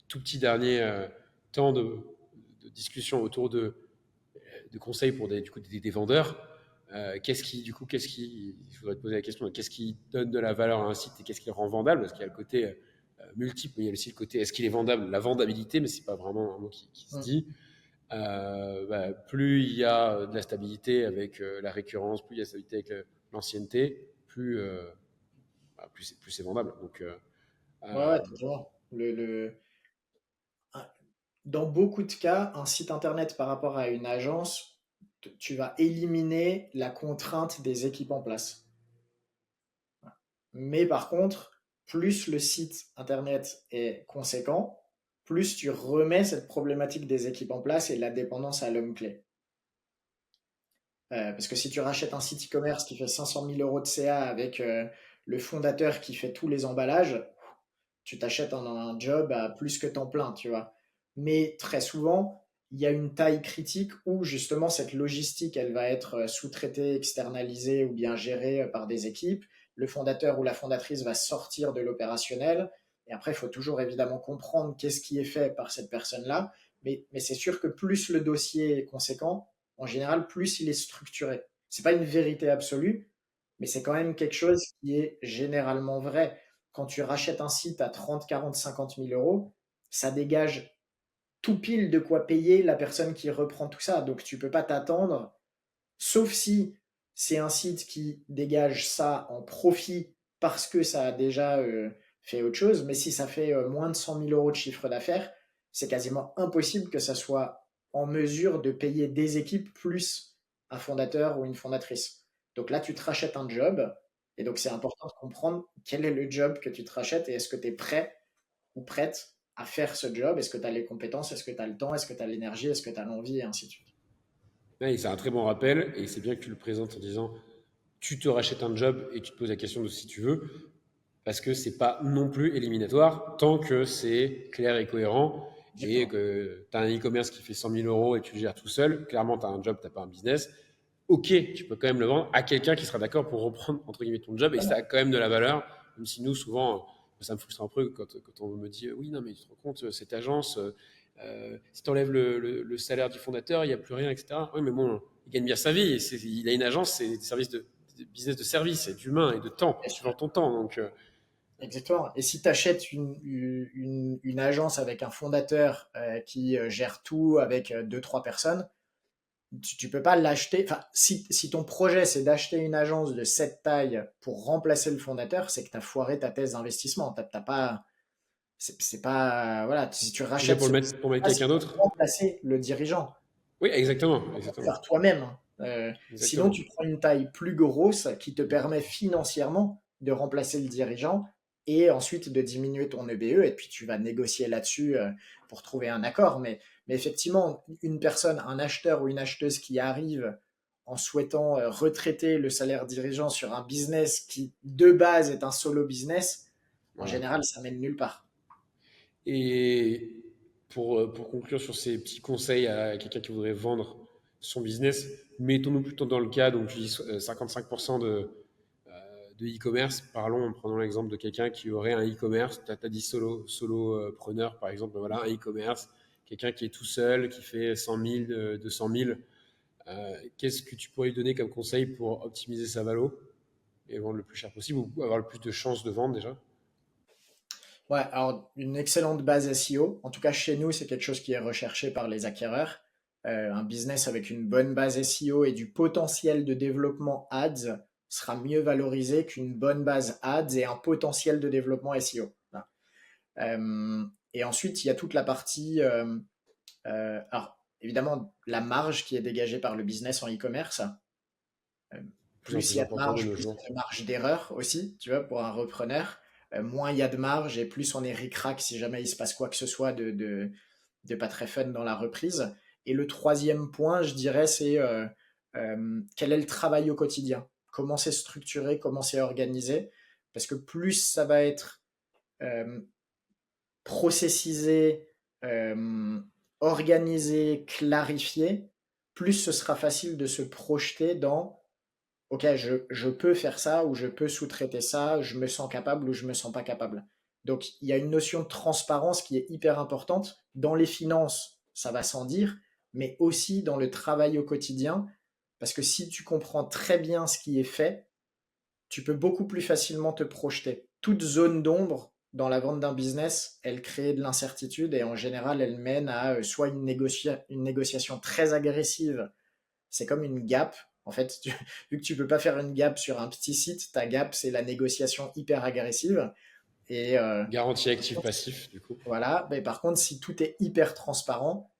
tout petit dernier temps de discussion autour de conseils pour du coup, des vendeurs, je voudrais te poser la question, qu'est-ce qui donne de la valeur à un site et qu'est-ce qui le rend vendable? Parce qu'il y a le côté multiple, mais il y a aussi le côté est-ce qu'il est vendable, la vendabilité, mais c'est pas vraiment un mot qui se Mm. dit. Plus il y a de la stabilité avec la récurrence, plus il y a de la stabilité avec l'ancienneté, plus c'est vendable. Donc, Ouais, euh, ouais, totalement. Dans beaucoup de cas, un site internet par rapport à une agence, tu vas éliminer la contrainte des équipes en place. Mais par contre, plus le site internet est conséquent, plus tu remets cette problématique des équipes en place et la dépendance à l'homme clé. Parce que si tu rachètes un site e-commerce qui fait 500 000 euros de CA avec le fondateur qui fait tous les emballages, tu t'achètes un job à plus que temps plein, tu vois. Mais très souvent, il y a une taille critique où justement cette logistique, elle va être sous-traitée, externalisée ou bien gérée par des équipes. Le fondateur ou la fondatrice va sortir de l'opérationnel. Et après, il faut toujours évidemment comprendre qu'est-ce qui est fait par cette personne-là. Mais c'est sûr que plus le dossier est conséquent, en général, plus il est structuré. C'est pas une vérité absolue, mais c'est quand même quelque chose qui est généralement vrai. Quand tu rachètes un site à 30, 40, 50 000 euros, ça dégage tout pile de quoi payer la personne qui reprend tout ça. Donc tu peux pas t'attendre, sauf si c'est un site qui dégage ça en profit parce que ça a déjà fait autre chose. Mais si ça fait moins de 100 000 euros de chiffre d'affaires, c'est quasiment impossible que ça soit en mesure de payer des équipes plus un fondateur ou une fondatrice. Donc là, tu te rachètes un job. Et donc, c'est important de comprendre quel est le job que tu te rachètes et est-ce que tu es prêt ou prête à faire ce job. Est-ce que tu as les compétences? Est-ce que tu as le temps? Est-ce que tu as l'énergie? Est-ce que tu as l'envie? Et ainsi de suite. ouais, c'est un très bon rappel et c'est bien que tu le présentes en disant tu te rachètes un job et tu te poses la question de si tu veux. parce que c'est pas non plus éliminatoire tant que c'est clair et cohérent et Exactement. que tu as un e-commerce qui fait 100 000 euros et tu le gères tout seul. Clairement, tu as un job, tu n'as pas un business. Ok, tu peux quand même le vendre à quelqu'un qui sera d'accord pour reprendre entre guillemets ton job et ça a quand même de la valeur, même si nous, souvent, ça me frustre un peu quand on me dit oui, non, mais tu te rends compte, cette agence, si tu enlèves le salaire du fondateur, il n'y a plus rien, etc. Oui, mais bon, il gagne bien sa vie. Il a une agence, c'est des services de business de service, c'est d'humain et de temps. Bien Tu sûr. vends ton temps. Donc, Exactement. Et si tu achètes une agence avec un fondateur qui gère tout avec deux, trois personnes, tu peux pas l'acheter. Enfin, si ton projet c'est d'acheter une agence de cette taille pour remplacer le fondateur, c'est que tu as foiré ta thèse d'investissement. T'as pas, c'est pas, voilà, si tu tu viens rachètes pour, ce pour mettre business-là, c'est quelqu'un pour d'autre. remplacer le dirigeant, Oui, exactement. pour Exactement. faire toi-même. Sinon, Exactement. tu prends une taille plus grosse qui te permet financièrement de remplacer le dirigeant et ensuite de diminuer ton EBE et puis tu vas négocier là-dessus pour trouver un accord. Mais effectivement, une personne, un acheteur ou une acheteuse qui arrive en souhaitant retraiter le salaire dirigeant sur un business qui de base est un solo business, en Voilà. général, ça mène nulle part. Et pour conclure sur ces petits conseils à quelqu'un qui voudrait vendre son business, mettons-nous plutôt dans le cas, donc tu dis 55% de e-commerce. Parlons, prenons l'exemple de quelqu'un qui aurait un e-commerce. Tu as dit solopreneur, par exemple, voilà, un e-commerce. Quelqu'un qui est tout seul, qui fait 100 000, 200 000. Qu'est-ce que tu pourrais lui donner comme conseil pour optimiser sa valo et vendre le plus cher possible ou avoir le plus de chances de vendre déjà? Ouais, alors une excellente base SEO. En tout cas, chez nous, c'est quelque chose qui est recherché par les acquéreurs. Un business avec une bonne base SEO et du potentiel de développement ads sera mieux valorisé qu'une bonne base ads et un potentiel de développement SEO. Voilà. Et ensuite, il y a toute la partie, alors évidemment, la marge qui est dégagée par le business en e-commerce. Plus en Plus il plus y a de important de marge, nos plus jours. il y a de marge d'erreur aussi, tu vois, pour un repreneur. Moins il y a de marge et plus on est ric-rac si jamais il se passe quoi que ce soit de pas très fun dans la reprise. Et le troisième point, je dirais, c'est quel est le travail au quotidien? Comment c'est structuré, comment c'est organisé? Parce que plus ça va être euh, processisé, euh, organisé, clarifié, plus ce sera facile de se projeter dans OK, je peux faire ça ou je peux sous-traiter ça, je me sens capable ou je me sens pas capable. Donc, il y a une notion de transparence qui est hyper importante. Dans les finances, ça va sans dire, mais aussi dans le travail au quotidien, parce que si tu comprends très bien ce qui est fait, tu peux beaucoup plus facilement te projeter. Toute zone d'ombre dans la vente d'un business, elle crée de l'incertitude et en général, elle mène à soit une négociation très agressive. C'est comme une gap. En fait, vu que tu peux pas faire une gap sur un petit site, ta gap, c'est la négociation hyper agressive. Et Garantie actif-passif, du coup. voilà. Mais par contre, si tout est hyper transparent,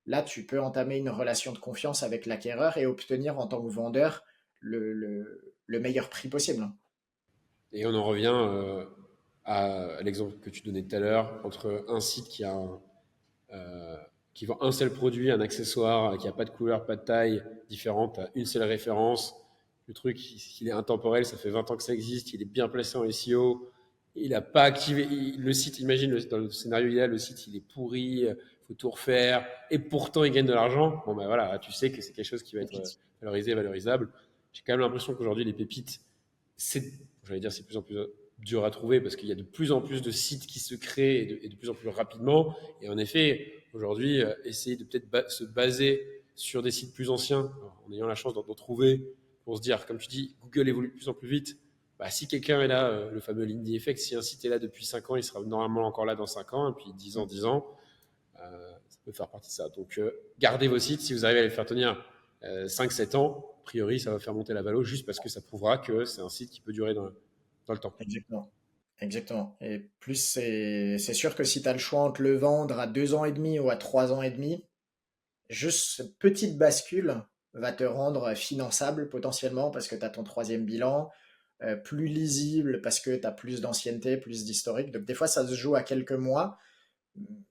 là, tu peux entamer une relation de confiance avec l'acquéreur et obtenir en tant que vendeur le meilleur prix possible. Et on en revient à l'exemple que tu donnais tout à l'heure, entre un site euh, qui vend un seul produit, un accessoire, qui n'a pas de couleur, pas de taille différente, à une seule référence. Le truc, il est intemporel, ça fait 20 ans que ça existe, il est bien placé en SEO, il n'a pas activé le site. Imagine, dans le scénario idéal, le site il est pourri, il faut tout refaire, et pourtant il gagne de l'argent. Bon ben voilà, tu sais que c'est quelque chose qui va être valorisé, valorisable. J'ai quand même l'impression qu'aujourd'hui les pépites, c'est, j'allais dire, c'est de plus en plus dur à trouver parce qu'il y a de plus en plus de sites qui se créent et de plus en plus rapidement. Et en effet, aujourd'hui, essayer de peut-être se baser sur des sites plus anciens, en ayant la chance d'en trouver, pour se dire, comme tu dis, Google évolue de plus en plus vite. Bah, si quelqu'un est là, le fameux Lindy Effect, si un site est là depuis 5 ans, il sera normalement encore là dans 5 ans, et puis 10 ans, ça peut faire partie de ça. Donc, gardez vos sites si vous arrivez à les faire tenir 5-7 ans. A priori, ça va faire monter la valeur juste parce que ça prouvera que c'est un site qui peut durer dans le temps. Exactement. Exactement. Et plus c'est sûr que si tu as le choix entre le vendre à 2 ans et demi ou à 3 ans et demi, juste cette petite bascule va te rendre finançable potentiellement parce que tu as ton troisième bilan, plus lisible parce que tu as plus d'ancienneté, plus d'historique. Donc des fois, ça se joue à quelques mois.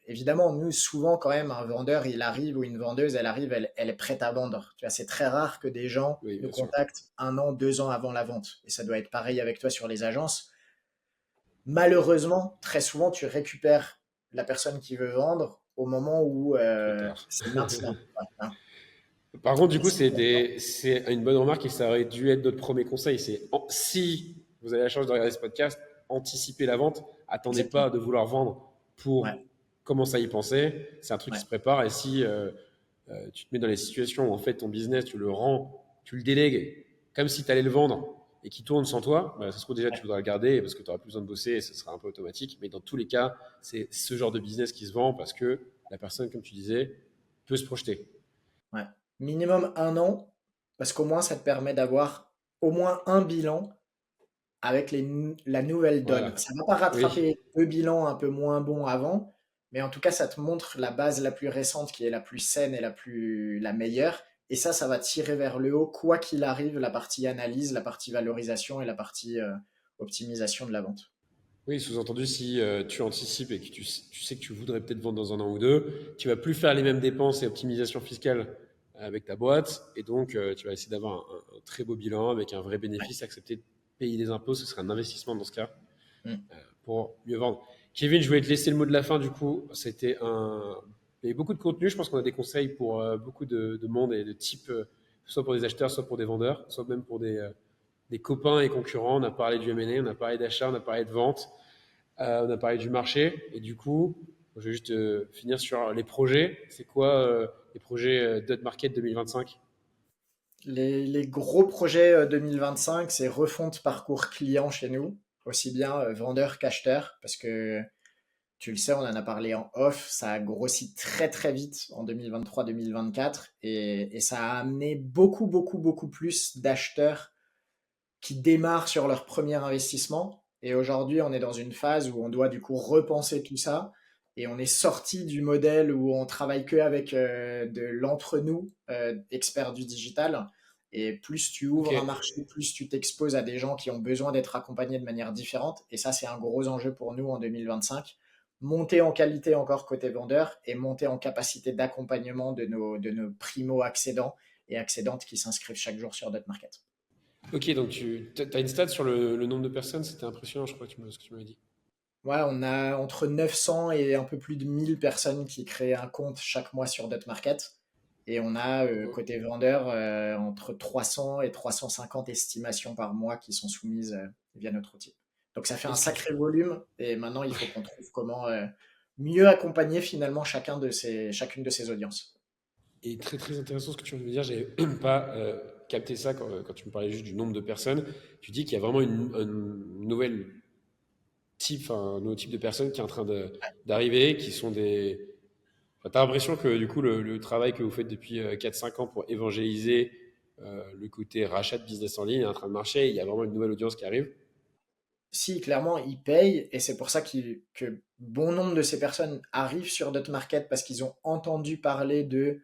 Évidemment, nous, souvent quand même, un vendeur, il arrive ou une vendeuse, elle arrive, elle est prête à vendre. Tu vois, c'est très rare que des gens Oui, nous bien sûr. contactent 1 an, 2 ans avant la vente. Et ça doit être pareil avec toi sur les agences. Malheureusement, très souvent, tu récupères la personne qui veut vendre au moment où Trop tard. c'est maintenant. Ouais, hein. Par contre, du Et coup, c'est maintenant. c'est une bonne remarque et ça aurait dû être notre premier conseil. Si vous avez la chance de regarder ce podcast, anticipez la vente. Attendez Exactement. pas de vouloir vendre Ouais, pour commencer à y penser. C'est un truc qui ouais, se prépare. Et si tu te mets dans les situations où en fait ton business, tu le rends, tu le délègues comme si tu allais le vendre et qui tourne sans toi, bah, ça se trouve déjà tu ouais. voudras le garder parce que tu n'auras plus besoin de bosser et ce sera un peu automatique. Mais dans tous les cas, c'est ce genre de business qui se vend parce que la personne, comme tu disais, peut se projeter. Ouais. Minimum 1 an, parce qu'au moins ça te permet d'avoir au moins un bilan avec la nouvelle donne. Voilà. Ça ne va pas Oui. rattraper le bilan un peu moins bon avant, mais en tout cas, ça te montre la base la plus récente qui est la plus saine et la meilleure. Et ça va tirer vers le haut, quoi qu'il arrive, la partie analyse, la partie valorisation et la partie optimisation de la vente. Oui, sous-entendu, si tu anticipes et que tu sais que tu voudrais peut-être vendre dans un an ou deux, tu vas plus faire les mêmes dépenses et optimisation fiscale avec ta boîte. Et donc, tu vas essayer d'avoir un très beau bilan avec un vrai Ouais. bénéfice, accepter de payer des impôts. Ce serait un investissement dans ce cas Mm. pour mieux vendre. Kevin, je voulais te laisser le mot de la fin. Du coup, il y a eu beaucoup de contenu. Je pense qu'on a des conseils pour beaucoup de monde et de types, soit pour des acheteurs, soit pour des vendeurs, soit même pour des copains et concurrents. On a parlé du M&A, on a parlé d'achat, on a parlé de vente. On a parlé du marché et du coup, je vais juste finir sur les projets. C'est quoi les projets Dot Market 2025? Les gros projets 2025, c'est refonte parcours client chez nous, aussi bien vendeur qu'acheteur, parce que tu le sais, on en a parlé en off, ça a grossi très très vite en 2023-2024 et ça a amené beaucoup beaucoup beaucoup plus d'acheteurs qui démarrent sur leur premier investissement. Et aujourd'hui, on est dans une phase où on doit du coup repenser tout ça. Et on est sorti du modèle où on travaille que avec de l'entre-nous, experts du digital. Et plus tu Ok, ouvres un marché, plus tu t'exposes à des gens qui ont besoin d'être accompagnés de manière différente. Et ça, c'est un gros enjeu pour nous en 2025. Monter en qualité encore côté vendeur et monter en capacité d'accompagnement de nos primo-accédants et accédantes qui s'inscrivent chaque jour sur Dot Market. ok, donc tu as une stat sur le nombre de personnes, c'était impressionnant, je crois ce que tu m'as dit. Ouais, on a entre 900 et un peu plus de 1000 personnes qui créent un compte chaque mois sur Dot Market. Et on a, côté vendeur, entre 300 et 350 estimations par mois qui sont soumises via notre outil. Donc ça fait un Est-ce que tu... sacré volume et maintenant il faut qu'on trouve comment mieux accompagner finalement chacune de ces audiences. Et très très intéressant ce que tu viens de me dire, j'avais pas capté ça quand tu me parlais juste du nombre de personnes. Tu dis qu'il y a vraiment une nouvelle un nouveau type de personnes qui est en train d'arriver, qui sont des... Enfin, t'as l'impression que du coup le travail que vous faites depuis 4-5 ans pour évangéliser le côté rachat de business en ligne est en train de marcher, il y a vraiment une nouvelle audience qui arrive. Si, clairement, ils payent et c'est pour ça que bon nombre de ces personnes arrivent sur Dot Market parce qu'ils ont entendu parler de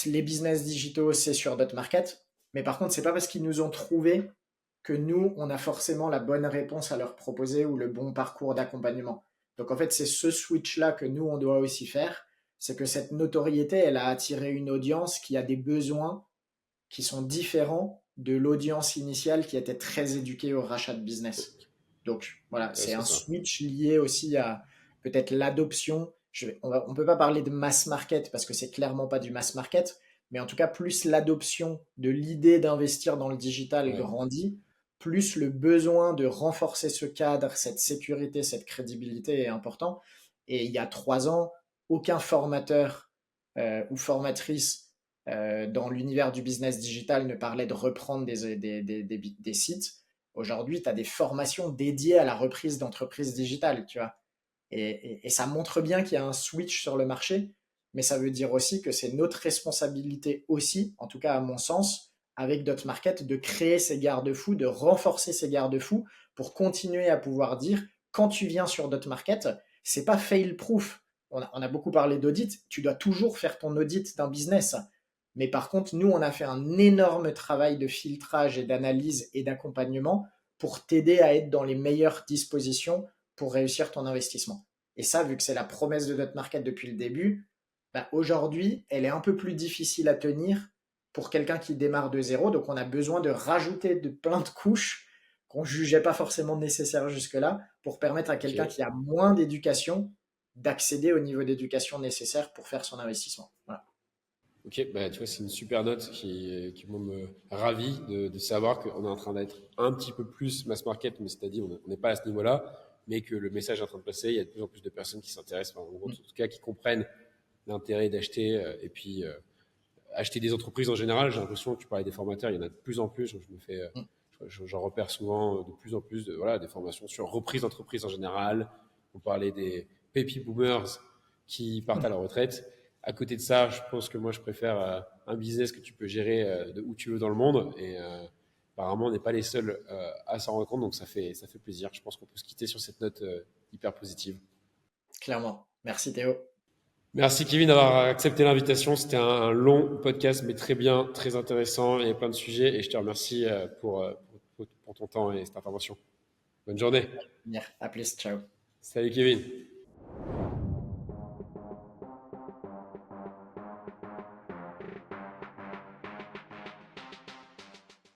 les business digitaux, c'est sur Dot Market. Mais par contre, c'est pas parce qu'ils nous ont trouvé que nous, on a forcément la bonne réponse à leur proposer ou le bon parcours d'accompagnement. Donc en fait, c'est ce switch-là que nous, on doit aussi faire. C'est que cette notoriété, elle a attiré une audience qui a des besoins qui sont différents de l'audience initiale qui était très éduquée au rachat de business. Donc voilà, c'est Intéressant un ça. switch lié aussi à peut-être l'adoption. On ne peut pas parler de mass market parce que c'est clairement pas du mass market, mais en tout cas, plus l'adoption de l'idée d'investir dans le digital Ouais. grandit, plus le besoin de renforcer ce cadre, cette sécurité, cette crédibilité est important. Et il y a 3 ans, aucun formateur ou formatrice dans l'univers du business digital ne parlait de reprendre des sites. Aujourd'hui, tu as des formations dédiées à la reprise d'entreprises digitales, tu vois. Et ça montre bien qu'il y a un switch sur le marché, mais ça veut dire aussi que c'est notre responsabilité aussi, en tout cas à mon sens, avec Dot Market, de créer ces garde-fous, de renforcer ces garde-fous pour continuer à pouvoir dire, quand tu viens sur Dot Market, c'est pas fail-proof. On a beaucoup parlé d'audit, tu dois toujours faire ton audit d'un business. Mais par contre, nous, on a fait un énorme travail de filtrage et d'analyse et d'accompagnement pour t'aider à être dans les meilleures dispositions pour réussir ton investissement. Et ça, vu que c'est la promesse de notre market depuis le début, bah aujourd'hui, elle est un peu plus difficile à tenir pour quelqu'un qui démarre de zéro. Donc, on a besoin de rajouter de plein de couches qu'on jugeait pas forcément nécessaires jusque-là, pour permettre à quelqu'un Ok. qui a moins d'éducation d'accéder au niveau d'éducation nécessaire pour faire son investissement. Voilà. Ok, bah, tu vois, c'est une super note qui moi, me ravit de savoir qu'on est en train d'être un petit peu plus mass market, mais c'est-à-dire on n'est pas à ce niveau-là, mais que le message est en train de passer. Il y a de plus en plus de personnes qui s'intéressent, enfin, en gros, en Mm. tout cas, qui comprennent l'intérêt d'acheter et puis acheter des entreprises en général. J'ai l'impression que tu parlais des formateurs, il y en a de plus en plus. Je me fais, Mm. j'en repère souvent de plus en plus de, voilà, des formations sur reprise d'entreprise en général. On parlait des baby boomers qui partent à la retraite. À côté de ça, je pense que moi, je préfère un business que tu peux gérer de où tu veux dans le monde. Et apparemment, on n'est pas les seuls à s'en rendre compte. Donc, ça fait plaisir. Je pense qu'on peut se quitter sur cette note hyper positive. Clairement. Merci Théo. Merci Kevin d'avoir accepté l'invitation. C'était un long podcast, mais très bien, très intéressant et plein de sujets. Et je te remercie pour ton temps et cette intervention. Bonne journée. À plus, ciao. Salut Kevin.